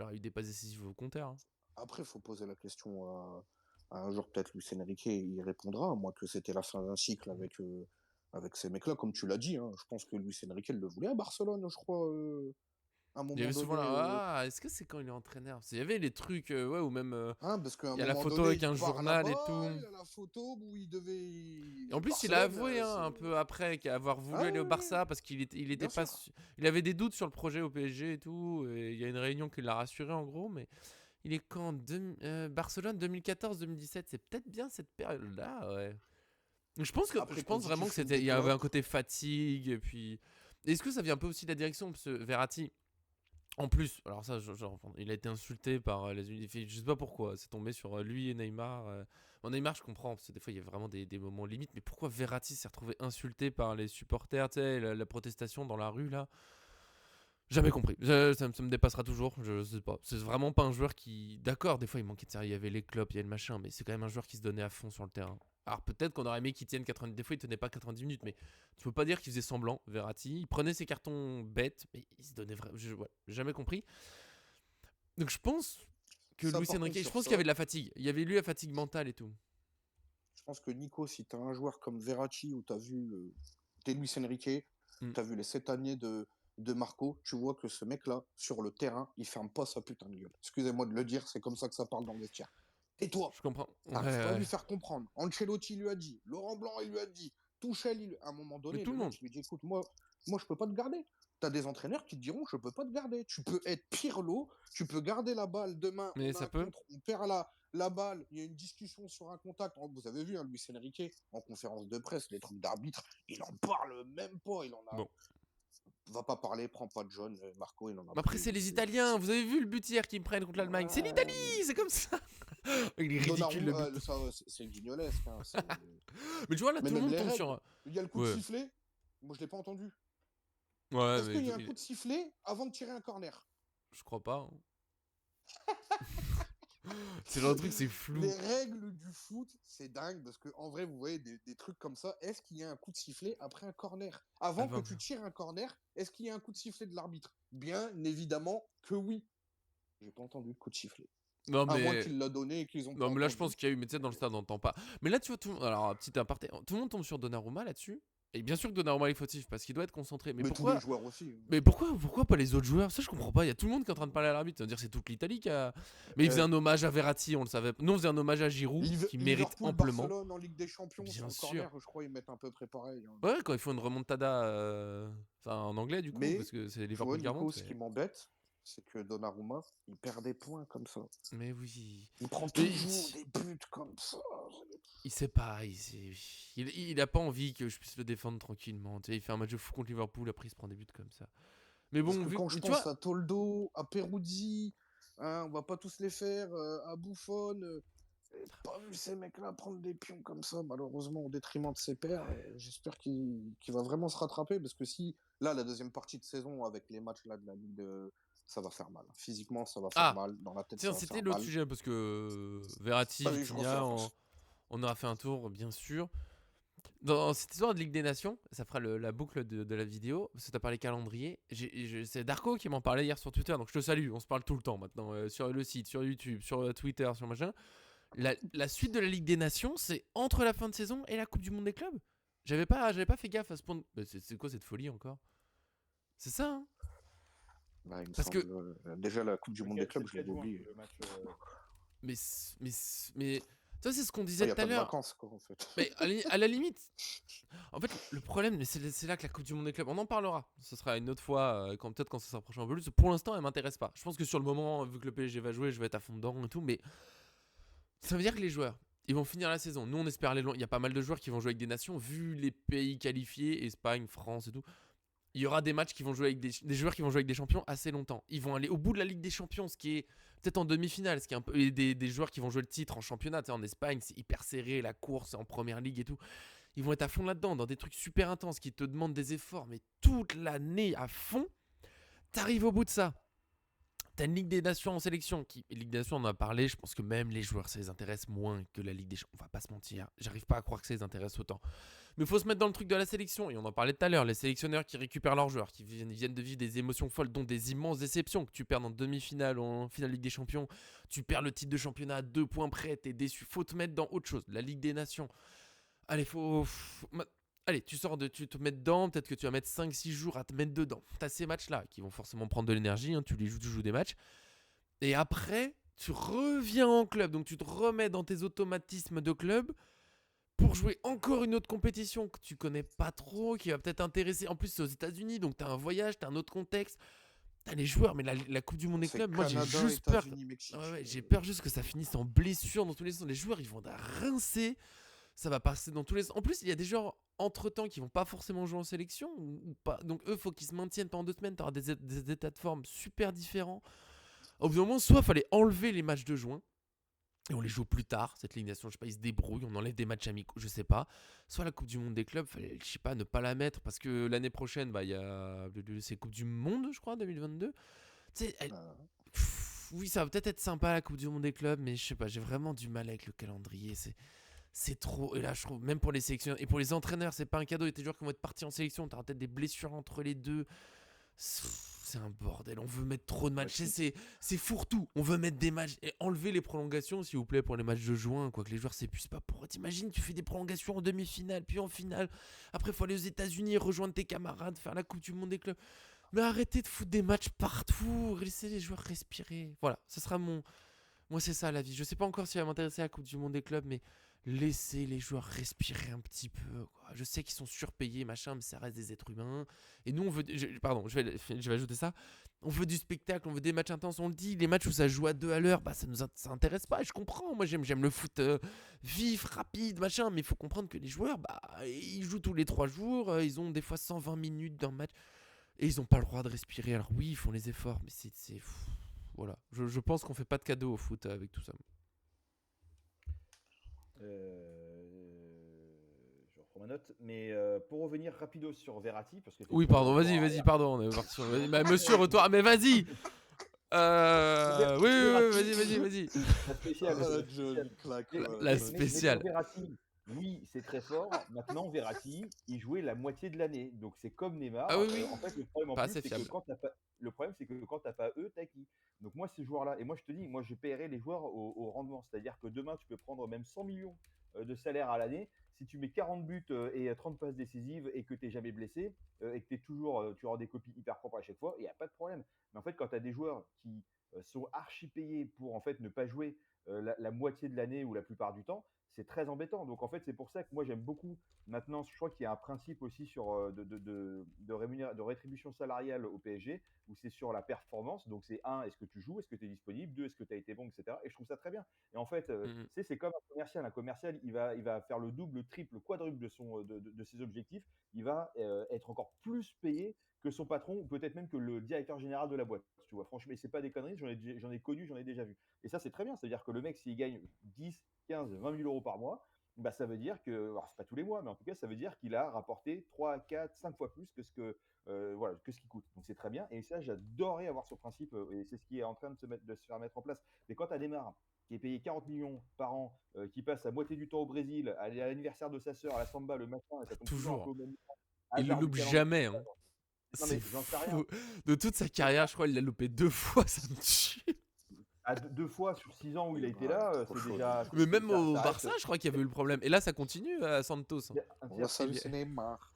aurait eu des passes décisives au compteur, hein. Après, il faut poser la question à un jour, peut-être Luis Enrique, il répondra. Moi, que c'était la fin d'un cycle avec ces mecs-là, comme tu l'as dit, hein. Je pense que Luis Enrique le voulait à Barcelone, je crois, à un Il y moment avait souvent donné. là, est-ce que c'est quand il est entraîneur? Parce qu'il y avait les trucs, ouais, ou même Hein, parce qu'à un il y a la moment photo donné, avec il un part journal et là-bas, tout. il a la photo où il devait. Et en plus, il a Barcelone, avoué c'est. un peu après qu'avoir voulu Ah aller au oui, oui, Barça parce qu'il était bien pas, sûr. il avait des doutes sur le projet au PSG et tout. Et il y a une réunion qui l'a rassuré en gros, mais il est quand Barcelone 2014-2017, c'est peut-être bien cette période-là, ouais. Je Après, qu'on pense dit qu'il vraiment que fume c'était, des il y avait un clopes. côté fatigue et puis. Est-ce que ça vient un peu aussi de la direction parce que Verratti, en plus, alors ça, genre, il a été insulté par je sais pas pourquoi, c'est tombé sur lui et Neymar. Bon, Neymar, je comprends, parce que des fois, il y a vraiment des moments limites, mais pourquoi Verratti s'est retrouvé insulté par les supporters, tu sais, la protestation dans la rue, là? Jamais compris. Ça me dépassera toujours, je sais pas. C'est vraiment pas un joueur qui. D'accord, des fois, il manquait de sérieux, il y avait les clopes, il y avait le machin, mais c'est quand même un joueur qui se donnait à fond sur le terrain. Alors peut-être qu'on aurait aimé qu'il tienne 90. Des fois, il tenait pas 90 minutes, mais tu peux pas dire qu'il faisait semblant, Verratti. Il prenait ses cartons bêtes, mais il se donnait vraiment. Ouais, jamais compris. Donc je pense que Ça, Luis par contre, Enrique, je sur pense qu'il y avait ça, de la fatigue. Il y avait lui la fatigue mentale et tout. je pense que Nico, si tu as un joueur comme Verratti, où tu as vu t'es Luis Enrique, Mm. tu as vu les 7 années de Marco, tu vois que ce mec-là, sur le terrain, il ferme pas sa putain de gueule. Excusez-moi de le dire, c'est comme ça que ça parle dans le vestiaire. Tais-toi, Je comprends. Ouais, t'arrives pas à ouais. lui faire comprendre. Ancelotti lui a dit, Laurent Blanc, il lui a dit, Tuchel, à un moment Mais donné, tout le le monde. mec, il lui dit, écoute, moi, je peux pas te garder. T'as des entraîneurs qui te diront, je peux pas te garder. Tu peux être Pirlo, tu peux garder la balle. Demain, Mais on a ça un peut. contre, on perd la balle, il y a une discussion sur un contact. Vous avez vu, hein, Luis Enrique, en conférence de presse, les trucs d'arbitre, il en parle même pas. Il en a. Bon. Va pas parler, prends pas de jaune. Marco, il en a Mais après, pris c'est une. les Italiens. Vous avez vu le but hier qu'ils me prennent contre l'Allemagne? C'est l'Italie, Ouais, mais c'est comme ça. Il est ridicule le Donnarumma, but. ça, c'est guignolesque. Hein, Mais tu vois, là, mais tout le même monde les tombe règles, sur. il y a le coup de Ouais. sifflet. Moi, je l'ai pas entendu. Ouais, Est-ce mais qu'il y a un coup de sifflet avant de tirer un corner? je crois pas, hein. C'est genre de truc, c'est flou. Les règles du foot, c'est dingue parce que en vrai, vous voyez des trucs comme ça. Est-ce qu'il y a un coup de sifflet après un corner? Avant que Avant. tu tires un corner, est-ce qu'il y a un coup de sifflet de l'arbitre? Bien évidemment que oui. J'ai pas entendu de coup de sifflet. Non, À moins mais. qu'il l'a donné et qu'ils ont pas Non, mais là, je entendu. pense qu'il y a eu, mais tu sais, dans le stade, on n'entend pas. Mais là, tu vois, alors, petit aparté, tout le monde tombe sur Donnarumma là-dessus. Et bien sûr que Donnarumma est fautif parce qu'il doit être concentré. Mais tous les joueurs aussi. Pourquoi pas les autres joueurs? Ça, je comprends pas. Il y a tout le monde qui est en train de parler à l'arbitre. Ça veut dire que c'est toute l'Italie qui a. Mais il faisait Euh, un hommage à Verratti, on le savait. Nous, on faisait un hommage à Giroud, qui mérite Liverpool, amplement. Barcelone en Ligue des Champions, Bien en sûr. corner, je crois, ils mettent à peu près pareil. Hein. Ouais, quand ils font une remontada, enfin en anglais du coup, Mais, parce que c'est tu vois, Liverpool qui Nico, remonte. ce qui m'embête, c'est que Donnarumma, il perd des points comme ça. Mais oui. Il prend Mais toujours des buts comme ça. il sait pas, il a pas envie que je puisse le défendre tranquillement. Tu sais, il fait un match de fou contre Liverpool, après il se prend des buts comme ça. Mais Parce bon, que vu quand je mais tu pense vois, à Toldo, à Peruzzi, hein, on va pas tous les faire, à Buffon, j'ai pas vu ces mecs-là prendre des pions comme ça, malheureusement, au détriment de ses pairs. J'espère qu'il va vraiment se rattraper, parce que si, là, la deuxième partie de saison, avec les matchs là, de la Ligue de... ça va faire mal. Physiquement, ça va faire mal. Dans la tête, tiens, ça va c'était faire l'autre mal. sujet parce que Verratti, Allez, je Vitinha, refais. on aura fait un tour, bien sûr. Dans cette histoire de Ligue des Nations, ça fera la boucle de la vidéo, parce que tu as parlé calendrier. C'est Darko qui m'en parlait hier sur Twitter, donc je te salue, on se parle tout le temps maintenant, sur le site, sur YouTube, sur Twitter, sur machin. La suite de la Ligue des Nations, c'est entre la fin de saison et la Coupe du Monde des clubs. J'avais pas fait gaffe à ce point. C'est quoi cette folie encore? C'est ça, hein? Bah, il me Parce semble, que. déjà, la Coupe du Monde des clubs, je C'est le 4 l'avais juin, oublié. le match. Mais. Ça, c'est ce qu'on Il disait n'y a tout à pas de l'heure. vacances, quoi, en fait. Mais à la limite. En fait, le problème, mais c'est là que la Coupe du Monde des clubs, on en parlera. Ce sera une autre fois, peut-être quand ça s'approche un peu plus. Pour l'instant, elle m'intéresse pas. Je pense que sur le moment, vu que le PSG va jouer, je vais être à fond dedans et tout. Mais ça veut dire que les joueurs, ils vont finir la saison. Nous, on espère aller loin. Il y a pas mal de joueurs qui vont jouer avec des nations, vu les pays qualifiés, Espagne, France et tout. Il y aura des matchs qui vont jouer avec des joueurs qui vont jouer avec des champions assez longtemps. Ils vont aller au bout de la Ligue des Champions, ce qui est peut-être en demi-finale, ce qui est un peu et des joueurs qui vont jouer le titre en championnat. Tu sais, en Espagne, c'est hyper serré, la course en première ligue et tout. Ils vont être à fond là-dedans, dans des trucs super intenses qui te demandent des efforts, mais toute l'année à fond. T'arrives au bout de ça. T'as une Ligue des Nations en sélection. Ligue des Nations, on en a parlé. Je pense que même les joueurs, ça les intéresse moins que la Ligue des Champions. On va pas se mentir. J'arrive pas à croire que ça les intéresse autant. Mais il faut se mettre dans le truc de la sélection. Et on en parlait tout à l'heure. Les sélectionneurs qui récupèrent leurs joueurs, qui viennent de vivre des émotions folles, dont des immenses déceptions. Que tu perds en demi-finale ou en finale Ligue des Champions. Tu perds le titre de championnat à 2 points près. T'es déçu. Faut te mettre dans autre chose. La Ligue des Nations. Allez, allez, tu te mets dedans, peut-être que tu vas mettre 5-6 jours à te mettre dedans. T'as ces matchs-là qui vont forcément prendre de l'énergie, hein, tu joues des matchs. Et après, tu reviens en club, donc tu te remets dans tes automatismes de club pour jouer encore une autre compétition que tu connais pas trop, qui va peut-être intéresser. En plus, c'est aux États-Unis, donc t'as un voyage, t'as un autre contexte. T'as les joueurs, mais la Coupe du Monde des clubs, moi j'ai juste peur. Ouais, j'ai peur juste que ça finisse en blessure dans tous les sens. Les joueurs, ils vont rincer. Ça va passer dans tous les sens. En plus, il y a des joueurs entre-temps qui vont pas forcément jouer en sélection ou pas. Donc eux, faut qu'ils se maintiennent pendant 2 semaines. Tu auras des états de forme super différents. Au bout d'un moment, soit il fallait enlever les matchs de juin et on les joue plus tard. Cette Ligue des Nations, je sais pas, ils se débrouillent, on enlève des matchs amicaux, je sais pas. Soit la Coupe du Monde des clubs, fallait, je sais pas, ne pas la mettre parce que l'année prochaine, bah il y a c'est Coupe du Monde, je crois, 2022. Tu sais, oui, ça va peut-être être sympa la Coupe du Monde des clubs, mais je sais pas, j'ai vraiment du mal avec le calendrier. C'est trop. Et là, je trouve, même pour les sélectionneurs et pour les entraîneurs, c'est pas un cadeau. Il y a des joueurs qui vont être partis en sélection. T'auras peut-être des blessures entre les deux. C'est un bordel. On veut mettre trop de matchs. C'est fourre-tout. On veut mettre des matchs. Et enlever les prolongations, s'il vous plaît, pour les matchs de juin. Quoi, que les joueurs s'épuisent pas. T'imagines, tu fais des prolongations en demi-finale, puis en finale. Après, il faut aller aux États-Unis, rejoindre tes camarades, faire la Coupe du Monde des clubs. Mais arrêtez de foutre des matchs partout. Laissez les joueurs respirer. Voilà, ce sera mon. Moi, c'est ça la vie. Je sais pas encore si elle va m'intéresser à la Coupe du Monde des clubs, mais laissez les joueurs respirer un petit peu, quoi. Je sais qu'ils sont surpayés, machin, mais ça reste des êtres humains. Et nous, on veut. Pardon, je vais ajouter ça. On veut du spectacle, on veut des matchs intenses. On le dit, les matchs où ça joue à 2 à l'heure, bah ça intéresse pas. Je comprends. Moi, j'aime le foot vif, rapide, machin. Mais il faut comprendre que les joueurs, bah, ils jouent tous les 3 jours. Ils ont des fois 120 minutes dans le match. Et ils ont pas le droit de respirer. Alors oui, ils font les efforts, mais c'est fou. Voilà. Je pense qu'on fait pas de cadeau au foot avec tout ça. Je reprends ma note, mais pour revenir rapido sur Verratti, parce que Oui, pardon, vas-y, pardon, on est parti sur... Bah, monsieur, retour, mais vas-y. Oui, vas-y. La spéciale. La spéciale. Mais Verratti, oui, c'est très fort. Maintenant, Verratti, il jouait la moitié de l'année. Donc, c'est comme Neymar. Ah oui. En fait, le problème en Pas plus, assez c'est fiable. que quand le problème, c'est que quand tu n'as pas eux, tu as qui? Donc moi, ces joueurs-là, et moi je te dis, moi je paierai les joueurs au rendement. C'est-à-dire que demain, tu peux prendre même 100 millions de salaire à l'année. Si tu mets 40 buts et 30 passes décisives et que tu n'es jamais blessé et que t'es toujours, tu auras des copies hyper propres à chaque fois, il n'y a pas de problème. Mais en fait, quand tu as des joueurs qui sont archi payés pour en fait ne pas jouer la moitié de l'année ou la plupart du temps, c'est très embêtant. Donc en fait, c'est pour ça que moi j'aime beaucoup. Maintenant, je crois qu'il y a un principe aussi sur de rétribution salariale au PSG où c'est sur la performance. Donc c'est un, est-ce que tu joues, est-ce que tu es disponible, deux, est-ce que tu as été bon, etc. Et je trouve ça très bien. Et en fait, Mhm. tu sais, c'est comme un commercial. Un commercial, il va faire le double, le triple, le quadruple de ses objectifs. Il va être encore plus payé que son patron ou peut-être même que le directeur général de la boîte. Tu vois, franchement, c'est pas des conneries, j'en ai connu, j'en ai déjà vu. Et ça, c'est très bien. C'est-à-dire que le mec, s'il gagne 10, 15, 20 000 euros par mois, bah, ça veut dire que, alors c'est pas tous les mois, mais en tout cas, ça veut dire qu'il a rapporté 3, 4, 5 fois plus voilà, que ce qui coûte. Donc c'est très bien. Et ça, j'adorerais avoir ce principe, et c'est ce qui est en train de se faire mettre en place. Mais quand tu as Neymar, qui est payé 40 millions par an, qui passe la moitié du temps au Brésil, à l'anniversaire de sa sœur, à la samba, le matin, et ça tombe toujours un peu Toujours. au même moment, Il le hasard du loupe calendrier. jamais, hein. Non, C'est mais j'en sais rien. fou. De toute sa carrière, je crois qu'il l'a loupé 2 fois, ça me tue. À deux fois sur 6 ans où il a été Ouais, là, trop c'est chaud, déjà. Mais même au Ça reste. Barça, je crois qu'il y avait eu le problème. Et là, ça continue à Santos, hein. On va saluer Il- Neymar.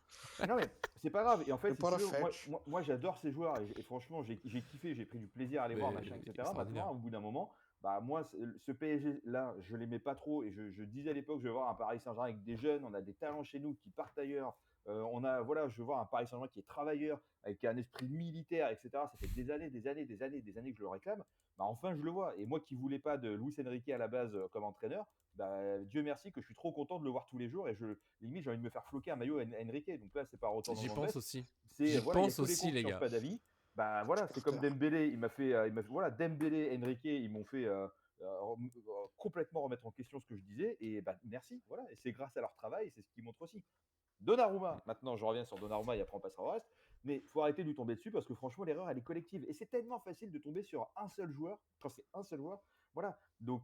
Non, mais c'est pas grave. Et en fait, Et si pas tu la veux, moi, fête. moi, moi, j'adore ces joueurs. Et franchement, j'ai kiffé, j'ai pris du plaisir à les voir, Mais machin, etc. extraordinaire. Maintenant, au bout d'un moment, bah, moi, ce PSG-là, je l'aimais pas trop. Et je disais à l'époque, je vais voir un Paris Saint-Germain avec des jeunes. On a des talents chez nous qui partent ailleurs. Voilà, je veux voir un Paris Saint-Germain qui est travailleur, avec un esprit militaire, etc. Ça fait des années, des années, des années, des années que je le réclame. Bah, enfin, je le vois. Et moi qui voulais pas de Luis Enrique à la base comme entraîneur, bah, Dieu merci que je suis trop content de le voir tous les jours. Et limite, j'ai envie de me faire floquer un maillot Enrique. Donc là, c'est pas J'y retournement dans le pense veste. aussi. C'est J'y voilà, il y a pense que les aussi, cons qui les changent gars. pas d'avis. Bah voilà, c'est comme Supporter. Dembélé. Voilà, Dembélé, Enrique, ils m'ont fait complètement remettre en question ce que je disais. Et bah merci. Voilà, et c'est grâce à leur travail. C'est ce qu'ils montrent aussi. Donnarumma, maintenant je reviens sur Donnarumma et après on passera au reste, mais il faut arrêter de lui tomber dessus parce que franchement l'erreur elle est collective et c'est tellement facile de tomber sur un seul joueur quand c'est un seul joueur. Voilà. Donc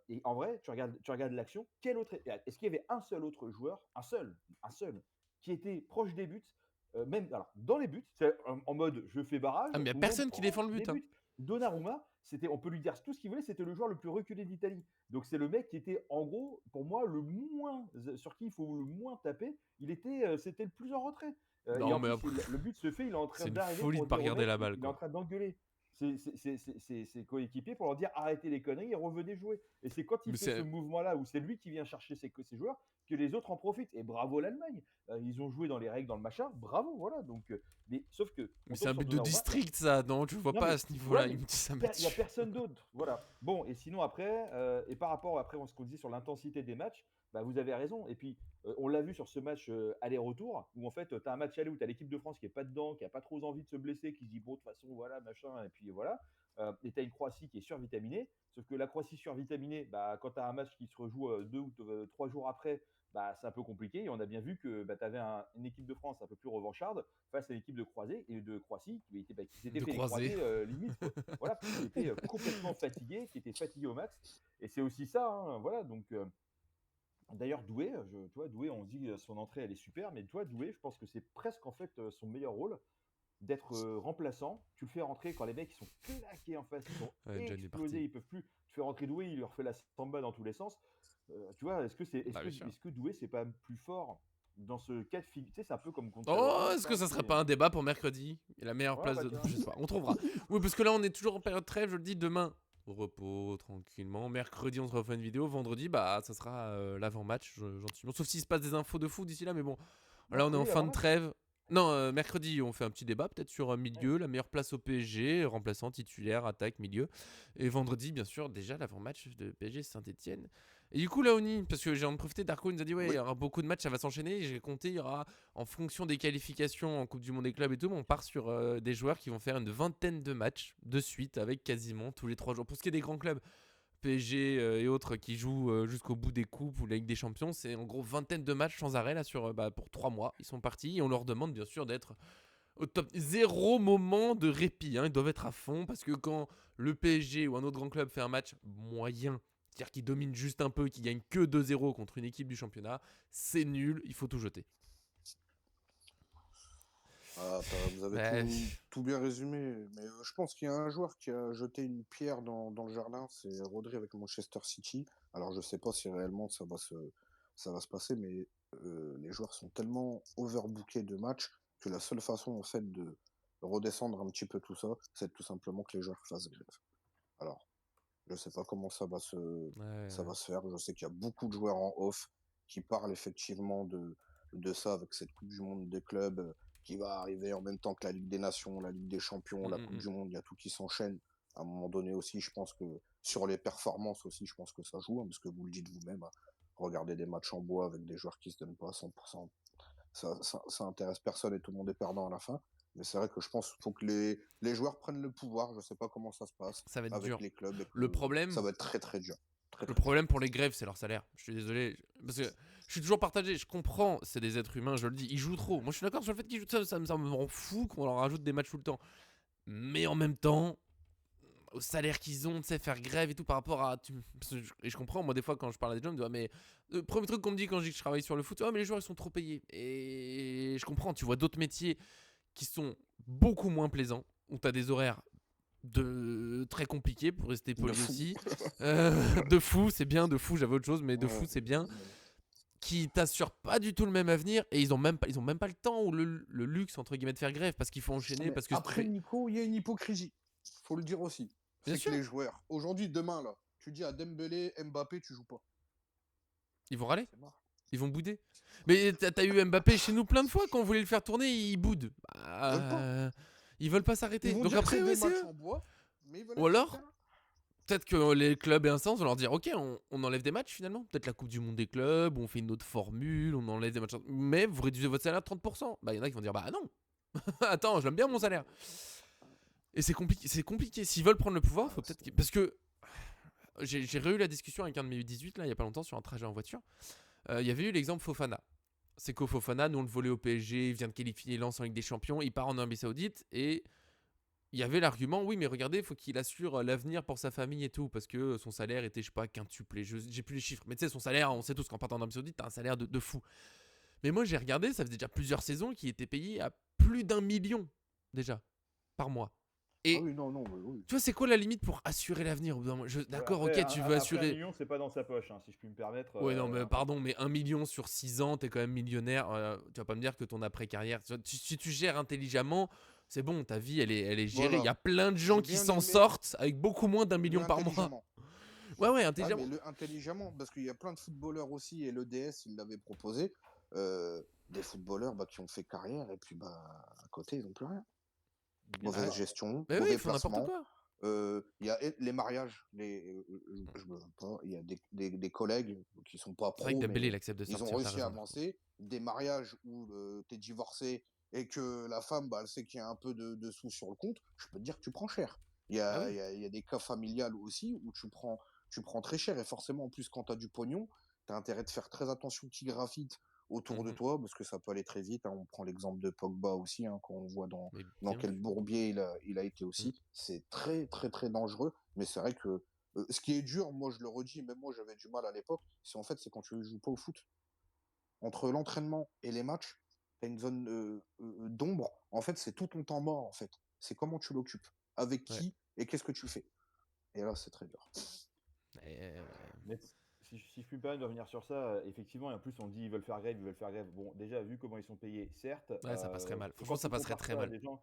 et en vrai, tu regardes l'action, est-ce qu'il y avait un seul autre joueur, un seul qui était proche des buts, même alors dans les buts, c'est en mode je fais barrage Ah, mais il n'y a ou même personne qui défend proche le des but, hein. buts. Donnarumma, on peut lui dire tout ce qu'il voulait, c'était le joueur le plus reculé d'Italie. Donc c'est le mec qui était en gros, pour moi, le moins sur qui il faut le moins taper. C'était le plus en retrait. Et Non, en mais plus, après, le but se fait, il est en train c'est une d'arriver folie de pour pas dire au regarder mec, la balle, il est en quoi. train d'engueuler ses coéquipiers pour leur dire arrêtez les conneries et revenez jouer. Et c'est quand il Mais fait ce c'est. mouvement-là où c'est lui qui vient chercher ses joueurs que les autres en profitent. Et bravo l'Allemagne. Ils ont joué dans les règles, dans le machin. Bravo, voilà. Donc, mais sauf que Mais on c'est tombe un sur but de Donnarumma. district, ça, non? Tu vois Non, pas à mais ce ouais, niveau-là. mais Ça me il n'y a tue. personne d'autre. Voilà. Bon, et sinon après, et par rapport après ce qu'on disait sur l'intensité des matchs, bah, vous avez raison. Et puis, on l'a vu sur ce match aller-retour, où en fait, tu as un match aller où tu as l'équipe de France qui est pas dedans, qui a pas trop envie de se blesser, qui se dit bon, de toute façon, voilà, machin, et puis voilà. Et tu as une Croatie qui est survitaminée. Sauf que la Croatie survitaminée, bah, quand tu as un match qui se rejoue 2 ou 3 jours après, bah, c'est un peu compliqué. Et on a bien vu que bah, tu avais une équipe de France un peu plus revancharde face à l'équipe de Croatie qui s'était De fait les croiser. croisés limite. Voilà, qui était complètement fatigué, qui était fatigué au max. Et c'est aussi ça, hein, voilà. Donc, d'ailleurs, Doué, tu vois, Doué, on dit son entrée, elle est super, mais toi, Doué, je pense que c'est presque en fait son meilleur rôle d'être remplaçant. Tu le fais rentrer quand les mecs ils sont claqués en face, ils sont Ouais, John est explosés, parti. ils peuvent plus. Tu fais rentrer Doué, il leur fait la samba dans tous les sens. Tu vois, Bah, bien sûr. est-ce que Doué c'est pas plus fort dans ce cas de figure? Tu sais, c'est un peu comme contre Oh, Valorant, est-ce ça. que ça serait pas un débat pour mercredi? Et la meilleure Ouais, place bah de. tiens. Je sais pas, on trouvera. Oui, parce que là, on est toujours en période trêve, je le dis, demain. Au repos, tranquillement. Mercredi, on se refait une vidéo. Vendredi, bah, ça sera l'avant-match, gentiment. Sauf s'il se passe des infos de fou d'ici là, mais bon. Là, on est en Mercredi, fin de l'avant-match. trêve. Non, mercredi, on fait un petit débat, peut-être sur Ouais. milieu, la meilleure place au PSG, remplaçant, titulaire, attaque, milieu. Et vendredi, bien sûr, déjà l'avant-match de PSG Saint-Etienne. Et du coup, Laoni, parce que j'ai en profité, Darko nous a dit, ouais, il y Oui. aura beaucoup de matchs, ça va s'enchaîner. J'ai compté, il y aura, en fonction des qualifications en Coupe du Monde des clubs et tout, on part sur des joueurs qui vont faire une vingtaine de matchs de suite, avec quasiment tous les 3 jours. Pour ce qui est des grands clubs, PSG et autres qui jouent jusqu'au bout des coupes ou la Ligue des Champions, c'est en gros vingtaine de matchs sans arrêt là pour 3 mois. Ils sont partis et on leur demande bien sûr d'être au top. Zéro moment de répit, hein. Ils doivent être à fond parce que quand le PSG ou un autre grand club fait un match moyen, c'est-à-dire qu'il domine juste un peu, qu'il gagne que 2-0 contre une équipe du championnat, c'est nul, il faut tout jeter. Vous avez Bah, tout bien résumé. Mais je pense qu'il y a un joueur qui a jeté une pierre dans le jardin, c'est Rodri avec Manchester City. Alors, je sais pas si réellement ça va se passer, mais les joueurs sont tellement overbookés de matchs que la seule façon, en fait, de redescendre un petit peu tout ça, c'est tout simplement que les joueurs fassent grève. Alors, je sais pas comment ça ouais. va se faire. Je sais qu'il y a beaucoup de joueurs en off qui parlent effectivement de ça avec cette Coupe du Monde des clubs qui va arriver en même temps que la Ligue des Nations, la Ligue des Champions, Mm, la mm, Coupe mm. du Monde. Il y a tout qui s'enchaîne. À un moment donné aussi, je pense que sur les performances aussi, je pense que ça joue, hein, parce que vous le dites vous-même, hein, regarder des matchs en bois avec des joueurs qui se donnent pas à 100%, ça intéresse personne et tout le monde est perdant à la fin. Mais c'est vrai que je pense qu'il faut que les joueurs prennent le pouvoir. Je sais pas comment ça se passe Ça va être avec dur. les clubs et Le que ça problème, va être très très dur. Très le très dur. problème pour les grèves, c'est leur salaire. Je suis désolé. Parce que je suis toujours partagé. Je comprends, c'est des êtres humains, je le dis. Ils jouent trop. Moi, je suis d'accord sur le fait qu'ils jouent ça me rend fou qu'on leur rajoute des matchs tout le temps. Mais en même temps, au salaire qu'ils ont, tu sais, faire grève et tout par rapport à. Et je comprends, moi, des fois, quand je parle à des gens, ils me disent, ah, mais le premier truc qu'on me dit quand je dis que je travaille sur le foot, ah, mais les joueurs, ils sont trop payés. Et je comprends, tu vois d'autres métiers qui sont beaucoup moins plaisants, où tu as des horaires de très compliqués, pour rester De poli fou. aussi. De fou, c'est bien, de fou, j'avais autre chose, mais de fou, Ouais. c'est bien. Qui t'assurent pas du tout le même avenir et ils ont même pas le temps ou le luxe, entre guillemets, de faire grève parce qu'il faut enchaîner, Mais parce que si tu après, fais. Nico, il y a une hypocrisie. Faut le dire aussi. Bien C'est que sûr, les joueurs, aujourd'hui, demain, là, tu dis à Dembélé, Mbappé, tu joues pas. ils vont râler. C'est mort. Ils vont bouder. Mais t'as eu Mbappé chez nous plein de fois, quand on voulait le faire tourner, il boude. Ils veulent pas. Ils veulent pas Ils s'arrêter. vont Donc dire que après, c'est ouais, des c'est matchs eux. en bois, mais ils veulent Ou être sur le alors, terrain. peut-être que les clubs et instances vont leur dire, ok, on enlève des matchs finalement. Peut-être la Coupe du Monde des clubs, on fait une autre formule, on enlève des matchs. Mais vous réduisez votre salaire de 30%. Bah, il y en a qui vont dire, bah non. Attends, j'aime bien mon salaire. Et c'est compliqué. C'est compliqué. S'ils veulent prendre le pouvoir, Ah, faut peut-être. Parce que j'ai eu la discussion avec un de mes U18 là, il y a pas longtemps sur un trajet en voiture. Il y avait eu l'exemple Fofana. C'est qu'au Fofana, nous on le volait au PSG, il vient de qualifier Lens en Ligue des Champions, il part en Arabie Saoudite et il y avait l'argument, oui, mais regardez, il faut qu'il assure l'avenir pour sa famille et tout, parce que son salaire était, je sais pas, quintuplé. J'ai plus les chiffres, mais tu sais, son salaire, on sait tous qu'en partant en Arabie Saoudite, t'as un salaire de fou. Mais moi, j'ai regardé, ça faisait déjà plusieurs saisons qu'il était payé à plus d'1 million, déjà, par mois. Ah Et oui, non, non, mais oui. tu vois, c'est quoi la limite pour assurer l'avenir au bout d'un moment Ouais, D'accord, après, ok, tu veux après 1 assurer. million, c'est pas dans sa poche, hein, si je puis me permettre. Ouais, non, mais pardon, mais 1 million sur 6 ans, t'es quand même millionnaire. Tu vas pas me dire que ton après-carrière. Si tu gères intelligemment, c'est bon, ta vie, elle est gérée. Il y Voilà. a plein de gens J'ai qui bien s'en aimé sortent avec beaucoup moins d'1 million le par mois. intelligemment. Ouais, ouais, Ouais, mais intelligemment. le intelligemment, parce qu'il y a plein de footballeurs aussi, et l'EDS, il l'avait proposé, des footballeurs bah, qui ont fait carrière, et puis bah, à côté, ils n'ont plus rien. Bien Ouais. Mauvaise sûr. gestion, Mais oui, mauvais ils font n'importe placement. quoi. Il y a les mariages, je me pas, il y a des collègues qui sont pas C'est vrai que pros, Dembélé, il mais accepte de ils ont sortir, t'as réussi à raison, par contre. avancer. Des mariages où tu es divorcé et que la femme, bah, elle sait qu'il y a un peu de sous sur le compte, je peux te dire que tu prends cher. Ah oui. Il y a des cas familiales aussi où tu prends très cher et forcément, en plus, quand tu as du pognon, tu as intérêt de faire très attention qui graffite autour de Mhm. toi parce que ça peut aller très vite, hein. On prend l'exemple de Pogba aussi, hein, quand on voit Mais dans bien quel sûr. bourbier il a été Mm. aussi. C'est très, très, très dangereux. Mais c'est vrai que ce qui est dur, moi je le redis, même moi j'avais du mal à l'époque, c'est quand tu ne joues pas au foot. Entre l'entraînement et les matchs, tu as une zone d'ombre. En fait, c'est tout ton temps mort, en fait. C'est comment tu l'occupes, avec Ouais. qui et qu'est-ce que tu fais. Et là, c'est très dur. Ouais. Mais si je puis me permettre de revenir sur ça, effectivement, et en plus on dit ils veulent faire grève, ils veulent faire grève. Bon, déjà, vu comment ils sont payés, certes, Ouais, ça passerait mal. et Franchement, quand ça tu passerait compares très ça à mal. des gens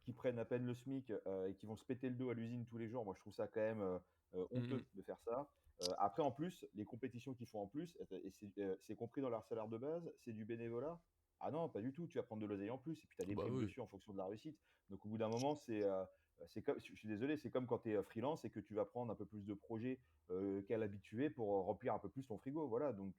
qui prennent à peine le SMIC et qui vont se péter le dos à l'usine tous les jours, moi je trouve ça quand même Mm, honteux de faire ça. Après, en plus, les compétitions qu'ils font en plus, et c'est compris dans leur salaire de base, c'est du bénévolat. Ah non, pas du tout, tu vas prendre de l'oseille en plus, et puis tu as mm. des Bah primes oui. dessus en fonction de la réussite. Donc au bout d'un moment, c'est comme, je suis désolé, c'est comme quand tu es freelance et que tu vas prendre un peu plus de projets qu'à l'habitué pour remplir un peu plus ton frigo. Voilà. Donc,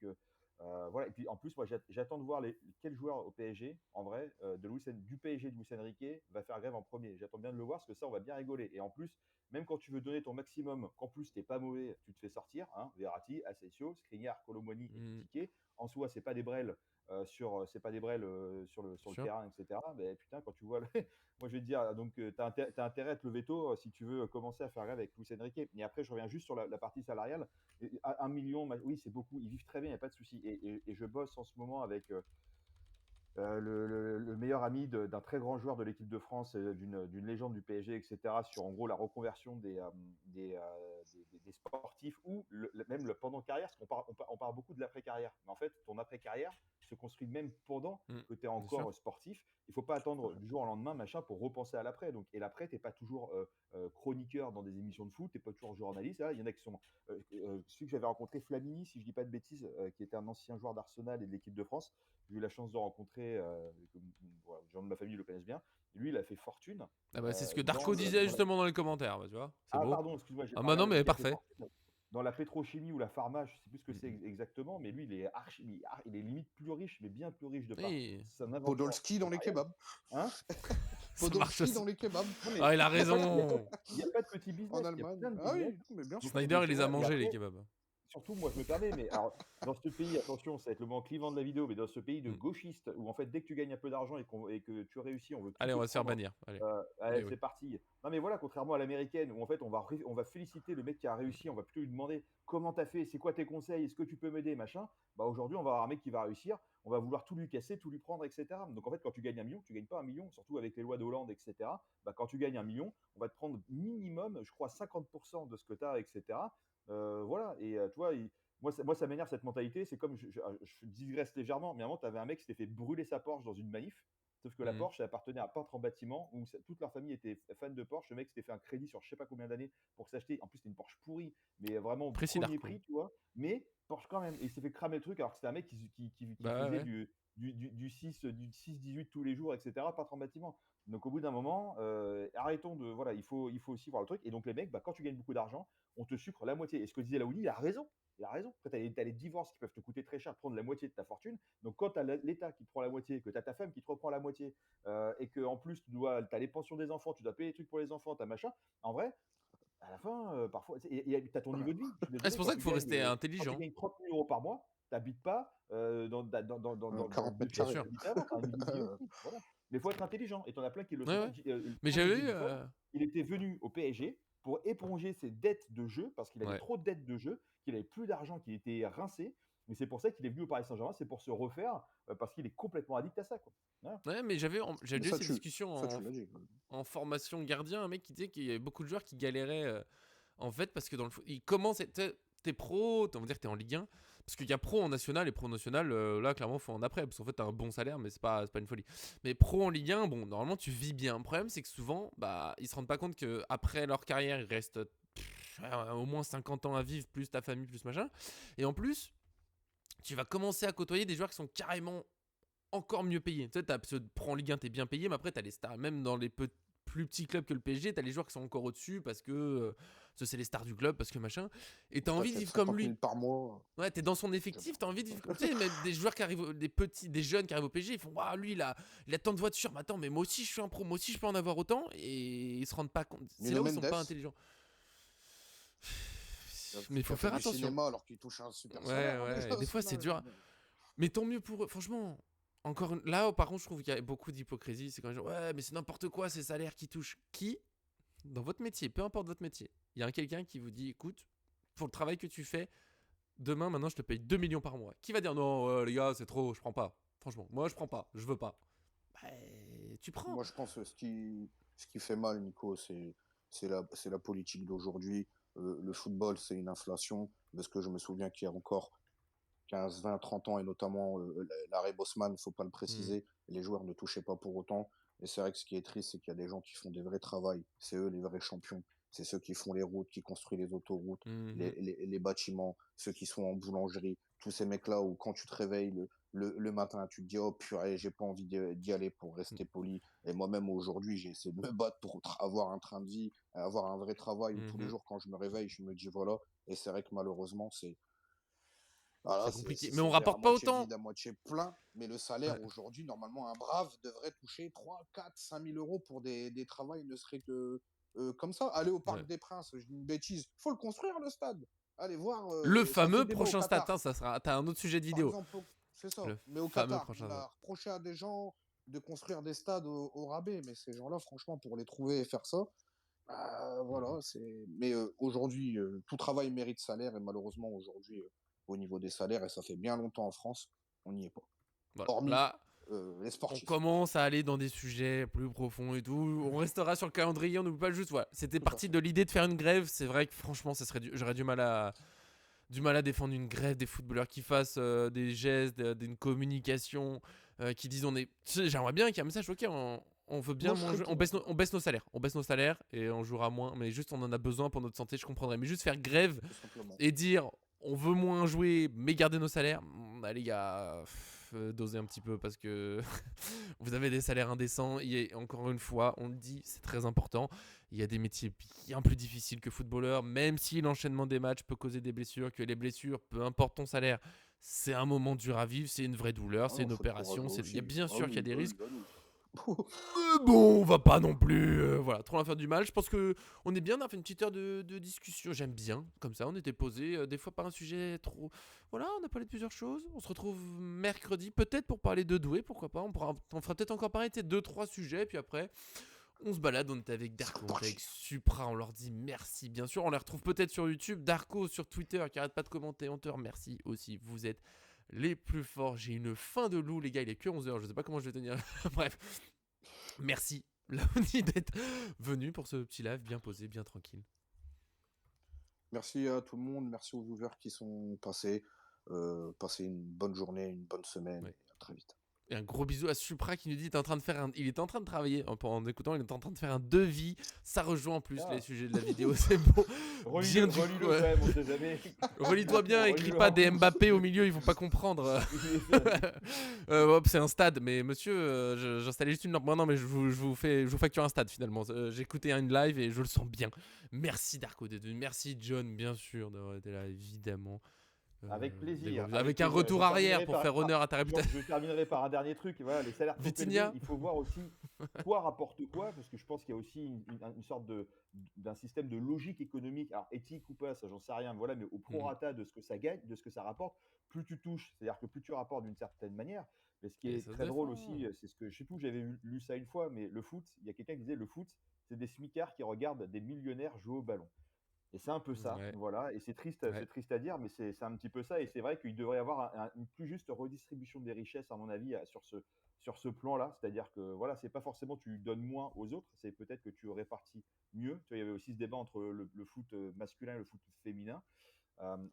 voilà. Et puis en plus, moi, j'attends de voir quel joueur au PSG, en vrai, du PSG de Luis Enrique, va faire grève en premier. J'attends bien de le voir parce que ça, on va bien rigoler. Et en plus, même quand tu veux donner ton maximum, qu'en plus t'es pas mauvais, tu te fais sortir. Hein, Verratti, Asensio, Skriniar, Colomboigny et Mm. Piqué. En soi, c'est pas des brels sur le Sûr. terrain, etc. Mais putain, quand tu vois moi, je vais te dire, donc, tu as intérêt à te lever tôt si tu veux commencer à faire rêve avec Luis Enrique. Mais après, je reviens juste sur la partie salariale. 1 million, oui, c'est beaucoup. Ils vivent très bien, il n'y a pas de souci. Et je bosse en ce moment avec le meilleur ami d'un très grand joueur de l'équipe de France, d'une légende du PSG, etc., sur en gros la reconversion des, euh, des sportifs ou même le pendant carrière, parce qu'on parle beaucoup de l'après-carrière. Mais en fait, ton après-carrière se construit même pendant que tu es Bien sûr. encore sportif. Il ne faut pas attendre du jour au lendemain, machin, pour repenser à l'après. Donc, et l'après, tu n'es pas toujours chroniqueur dans des émissions de foot, tu n'es pas toujours journaliste. Là, il y en a qui sont. Celui que j'avais rencontré, Flamini, si je ne dis pas de bêtises, qui était un ancien joueur d'Arsenal et de l'équipe de France. J'ai eu la chance de rencontrer, voilà, les gens de ma famille le connaissent bien. Lui, il a fait fortune Ah bah, c'est ce que dans Darko disait justement dans les commentaires, bah, tu vois. C'est Ah, beau. pardon, excuse-moi, j'ai Ah parlé bah non, mais il a fait parfait. fortune dans la pétrochimie ou la pharma, je sais plus ce que c'est Mhm. exactement, mais lui, il est limite plus riche, mais bien plus riche de par Oui, son aventure Podolski dans les entrepreneuriale. kebabs. Hein? ça marche Podolski aussi. dans les kebabs Non, mais Ah, il a il n'y a, raison. pas de petit en business, il y a Allemagne. plein de Ah business. oui, non, mais bien sûr. Snyder, il les a Voilà. Et mangés, les après, kebabs. surtout, moi, je me permets, mais alors, dans ce pays, attention, ça va être le moment clivant de la vidéo, mais dans ce pays de Mm. gauchistes, où en fait, dès que tu gagnes un peu d'argent et que tu réussis, on veut tout Allez, te on va se faire prendre. bannir. Allez. Allez, Allez, oui. c'est parti. Non, mais voilà, contrairement à l'américaine, où en fait, on va féliciter le mec qui a réussi, on va plutôt lui demander comment t'as fait, c'est quoi tes conseils, est-ce que tu peux m'aider, machin. Bah, aujourd'hui, on va avoir un mec qui va réussir, on va vouloir tout lui casser, tout lui prendre, etc. Donc en fait, quand tu gagnes 1 million, tu gagnes pas 1 million, surtout avec les lois de Hollande, etc. Bah, quand tu gagnes 1 million, on va te prendre minimum, je crois, 50% de ce que tu as, etc. Voilà, et tu vois, moi, ça m'énerve cette mentalité. C'est comme, je digresse légèrement, mais à un moment, tu avais un mec qui s'était fait brûler sa Porsche dans une manif. Sauf que la Mhm. Porsche, elle appartenait à un peintre en bâtiment où toute leur famille était fan de Porsche. Le mec s'était fait un crédit sur je sais pas combien d'années pour s'acheter. En plus, c'était une Porsche pourrie, mais vraiment Précis premier Darko. prix, tu vois. Mais Porsche quand même. Et il s'est fait cramer le truc alors que c'était un mec qui Bah faisait ouais. du 6-18 tous les jours, etc. Peintre en bâtiment. Donc au bout d'un moment, arrêtons de. Voilà, il faut aussi voir le truc. Et donc les mecs, bah, quand tu gagnes beaucoup d'argent, on te sucre la moitié. Et ce que disait Laouni, il a raison. Il a raison. Après, tu as les divorces qui peuvent te coûter très cher, prendre la moitié de ta fortune. Donc, quand tu as l'État qui te prend la moitié, que tu as ta femme qui te reprend la moitié, et que en plus, tu as les pensions des enfants, tu dois payer les trucs pour les enfants, tu as machin, en vrai, à la fin, parfois, tu as ton niveau de vie. Je suis Ah, c'est désolé, pour ça qu'il faut rester quand tu intelligent. gagnes 30 000 euros par mois, tu n'habites pas dans 40 deux mètres Bien pièces carrés. que sûr. tu habitais avant. Tu as un niveau de vie aussi. Voilà. Mais il faut être intelligent. Et tu en as plein qui ne le sont Ouais, pas. ouais. Mais Prends j'avais Gilles eu. Buffon, il était venu au PSG pour éponger ses dettes de jeu parce qu'il avait Ouais. trop de dettes de jeu, qu'il avait plus d'argent, qu'il était rincé. Mais c'est pour ça qu'il est venu au Paris Saint-Germain, c'est pour se refaire parce qu'il est complètement addict à ça, quoi. Voilà. Ouais, mais j'avais Mais déjà eu ça, ces discussions ça, tu l'as dit. en formation gardien. Un mec qui disait qu'il y avait beaucoup de joueurs qui galéraient. En fait, parce que dans le foot, ils commencent. T'es pro, on va dire que t'es en Ligue 1. Parce qu'il y a pro en national et pro en national, là, clairement, faut en après. Parce qu'en fait, t'as un bon salaire, mais c'est pas une folie. Mais pro en Ligue 1, bon, normalement, tu vis bien. Le problème, c'est que souvent, bah, ils se rendent pas compte qu'après leur carrière, il reste au moins 50 ans à vivre, plus ta famille, plus machin. Et en plus, tu vas commencer à côtoyer des joueurs qui sont carrément encore mieux payés. Tu sais, pro en Ligue 1, t'es bien payé, mais après, t'as les stars. Même dans les plus petits clubs que le PSG, t'as les joueurs qui sont encore au-dessus parce que c'est les stars du club, parce que machin. Et t'as envie de T'achètes vivre comme 50 000 lui. par mois. Ouais, t'es dans son J'aime effectif, pas. t'as envie de vivre comme. Tu sais, même des joueurs qui arrivent, des jeunes qui arrivent au PSG, ils font waouh, lui, il a tant de voitures, mais attends, mais moi aussi, je suis un pro, moi aussi, je peux en avoir autant. Et ils se rendent pas compte. C'est là Nuno où ils sont Mendes, pas intelligents. Mais il qui faut a fait faire du attention. cinéma alors qu'il touche un super Ouais, salaire, hein, ouais. déjà, Et des ce fois, c'est gars-là. dur. Mais tant mieux pour eux. Franchement, là, par contre, je trouve qu'il y a beaucoup d'hypocrisie. C'est quand même ouais, mais c'est n'importe quoi ces salaires qui touchent. Qui, dans votre métier, peu importe votre métier, il y a quelqu'un qui vous dit écoute, pour le travail que tu fais, demain, maintenant, je te paye 2 millions par mois. Qui va dire non, les gars, c'est trop, je prends pas. Franchement, moi, je prends pas, je veux pas. Bah, tu prends. Moi, je pense que ce qui fait mal, Nico, c'est la politique d'aujourd'hui. Le football, c'est une inflation. Parce que je me souviens qu'il y a encore 15, 20, 30 ans, et notamment l'arrêt Bosman, il ne faut pas le Hmm. préciser, les joueurs ne touchaient pas pour autant. Et c'est vrai que ce qui est triste, c'est qu'il y a des gens qui font des vrais travails. C'est eux les vrais champions. C'est ceux qui font les routes, qui construisent les autoroutes, Mhm. les bâtiments, ceux qui sont en boulangerie. Tous ces mecs-là où quand tu te réveilles le matin, tu te dis, oh purée, j'ai pas envie d'y aller pour rester poli. Et moi-même aujourd'hui, j'ai essayé de me battre pour avoir un train de vie, avoir un vrai travail où tous les Mhm. jours, quand je me réveille, je me dis, voilà. Et c'est vrai que malheureusement, voilà, C'est compliqué. Mais c'est on le verre à rapporte pas moitié autant. vide, à moitié plein. Mais le Ouais. salaire aujourd'hui, normalement, un brave devrait toucher 3, 4, 5 000 euros pour des travails, ne serait que comme ça. Aller au Ouais. Parc des Princes, je dis une bêtise. Faut le construire, le stade. Allez voir, Le ça fait fameux débat au prochain stat, Qatar. hein, ça sera. T'as un autre sujet de Par vidéo. exemple, c'est ça. Le Mais au fameux Qatar, prochain on stat. a reproché à des gens de construire des stades au rabais. Mais ces gens-là, franchement, pour les trouver et faire ça, voilà. Mais aujourd'hui, tout travail mérite salaire. Et malheureusement, aujourd'hui, au niveau des salaires, et ça fait bien longtemps en France, on n'y est pas. Voilà. Hormis Là. les On sportifs. commence à aller dans des sujets plus profonds et tout. On restera sur le calendrier, on n'oublie pas juste. Voilà. C'était parti de l'idée de faire une grève. C'est vrai que franchement, j'aurais du mal à défendre une grève des footballeurs qui fassent des gestes, d'une communication, qui disent j'aimerais bien qu'il y ait un message. Ok, on veut bien Moi, je manger, serais on baisse nos salaires. On baisse nos salaires et on jouera moins. Mais juste, on en a besoin pour notre santé, je comprendrais. Mais juste faire grève tout simplement. et dire on veut moins jouer mais garder nos salaires, les gars, dosez un petit peu parce que vous avez des salaires indécents. Encore une fois, on le dit, c'est très important, il y a des métiers bien plus difficiles que footballeur, même si l'enchaînement des matchs peut causer des blessures, que les blessures, peu importe ton salaire, c'est un moment dur à vivre, c'est une vraie douleur, Ah c'est non, une faut être opération, courageux il y a aussi. bien sûr qu'il y a des risques. Bon, on va pas non plus voilà, trop en faire du mal. Je pense que on est bien, on a fait une petite heure de discussion. J'aime bien, comme ça, on était posé. Des fois, pas un sujet trop. Voilà, on a parlé de plusieurs choses. On se retrouve mercredi, peut-être pour parler de Douai, pourquoi pas. On fera peut-être encore parler de 2-3 sujets, puis après, on se balade. On était avec Darko, on était avec Supra. On leur dit merci, bien sûr. On les retrouve peut-être sur YouTube. Darko sur Twitter, qui arrête pas de commenter. On te remercie aussi. Vous êtes les plus forts. J'ai une faim de loup, les gars. Il est que 11h. Je sais pas comment je vais tenir. Bref. Merci, Laoni, d'être venu pour ce petit live bien posé, bien tranquille. Merci à tout le monde, merci aux viewers qui sont passés. Passez une bonne journée, une bonne semaine, Ouais. et à très vite. Et un gros bisou à Supra qui nous dit il est en train de travailler en écoutant, il est en train de faire un devis. Ça rejoint en plus les sujets de la vidéo, c'est beau. Relis-le quand même, on sait jamais. Relis-toi bien, écris Relis-le pas en des plus. Mbappé au milieu, ils vont pas comprendre. Hop, c'est un stade, mais monsieur, j'installais juste une lampe. Non, mais je vous facture un stade finalement. J'ai écouté une live et je le sens bien. Merci Darko d'être venu, merci John, bien sûr, d'avoir été là, évidemment. Avec plaisir. Avec un retour arrière pour faire honneur à ta réputation. Je terminerai par un dernier truc. Voilà, les salaires trop Vitinha. élevés, il faut voir aussi quoi rapporte quoi, parce que je pense qu'il y a aussi une sorte d'un système de logique économique, alors éthique ou pas, ça j'en sais rien, voilà, mais au prorata de ce que ça gagne, de ce que ça rapporte, plus tu touches, c'est-à-dire que plus tu rapportes d'une certaine manière. Mais ce qui est très drôle aussi, c'est ce que je sais plus, j'avais lu ça une fois, mais le foot, il y a quelqu'un qui disait le foot, c'est des smicards qui regardent des millionnaires jouer au ballon. Et c'est un peu ça, Ouais. voilà. Et c'est triste à dire, mais c'est un petit peu ça. Et c'est vrai qu'il devrait y avoir une plus juste redistribution des richesses, à mon avis, sur ce plan-là. C'est-à-dire que voilà, c'est pas forcément tu donnes moins aux autres, c'est peut-être que tu répartis mieux. Tu vois, il y avait aussi ce débat entre le foot masculin et le foot féminin.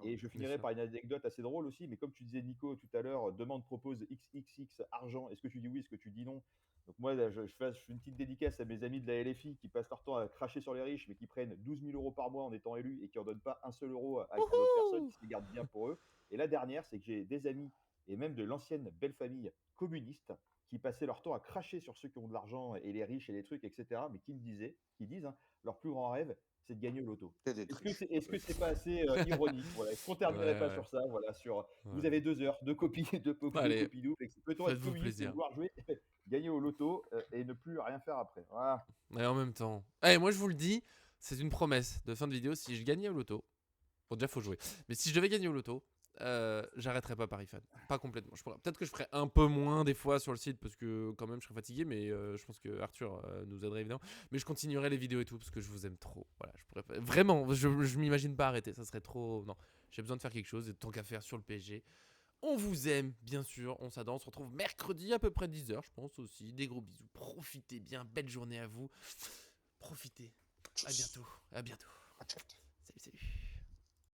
Et je finirai par une anecdote assez drôle aussi, mais comme tu disais Nico tout à l'heure, demande propose XXX argent, est-ce que tu dis oui, est-ce que tu dis non? Donc moi, là, je fais une petite dédicace à mes amis de la LFI qui passent leur temps à cracher sur les riches, mais qui prennent 12 000 euros par mois en étant élus et qui en donnent pas un seul euro à d'autres personnes, qui se les gardent bien pour eux. Et la dernière, c'est que j'ai des amis, et même de l'ancienne belle famille communiste, qui passaient leur temps à cracher sur ceux qui ont de l'argent et les riches et les trucs, etc., mais qui disent, hein, leur plus grand rêve, c'est de gagner au loto. Est-ce que c'est pas assez ironique? Voilà. Est-ce qu'on terminerait pas sur ça? Voilà, vous avez 2 heures de copie de Allez, copie double. Peut-on être faites-vous communiste et plaisir. vouloir jouer, gagner au loto et ne plus rien faire après? Voilà. Et en même temps. Allez, moi je vous le dis, c'est une promesse de fin de vidéo. Si je gagnais au loto, bon, déjà faut jouer, mais si je devais gagner au loto, j'arrêterais pas Paris Fan. Pas complètement. Peut-être que je ferais un peu moins des fois sur le site parce que quand même je serais fatigué, mais je pense que Arthur nous aiderait évidemment. Mais je continuerai les vidéos et tout parce que je vous aime trop. Voilà, je pourrais pas... Vraiment, je m'imagine pas arrêter. Ça serait trop. Non, j'ai besoin de faire quelque chose et tant qu'à faire sur le PSG. On vous aime, bien sûr, on s'adore. On se retrouve mercredi à peu près 10h, je pense aussi. Des gros bisous. Profitez bien. Belle journée à vous. Profitez. À bientôt. À bientôt. Salut, salut.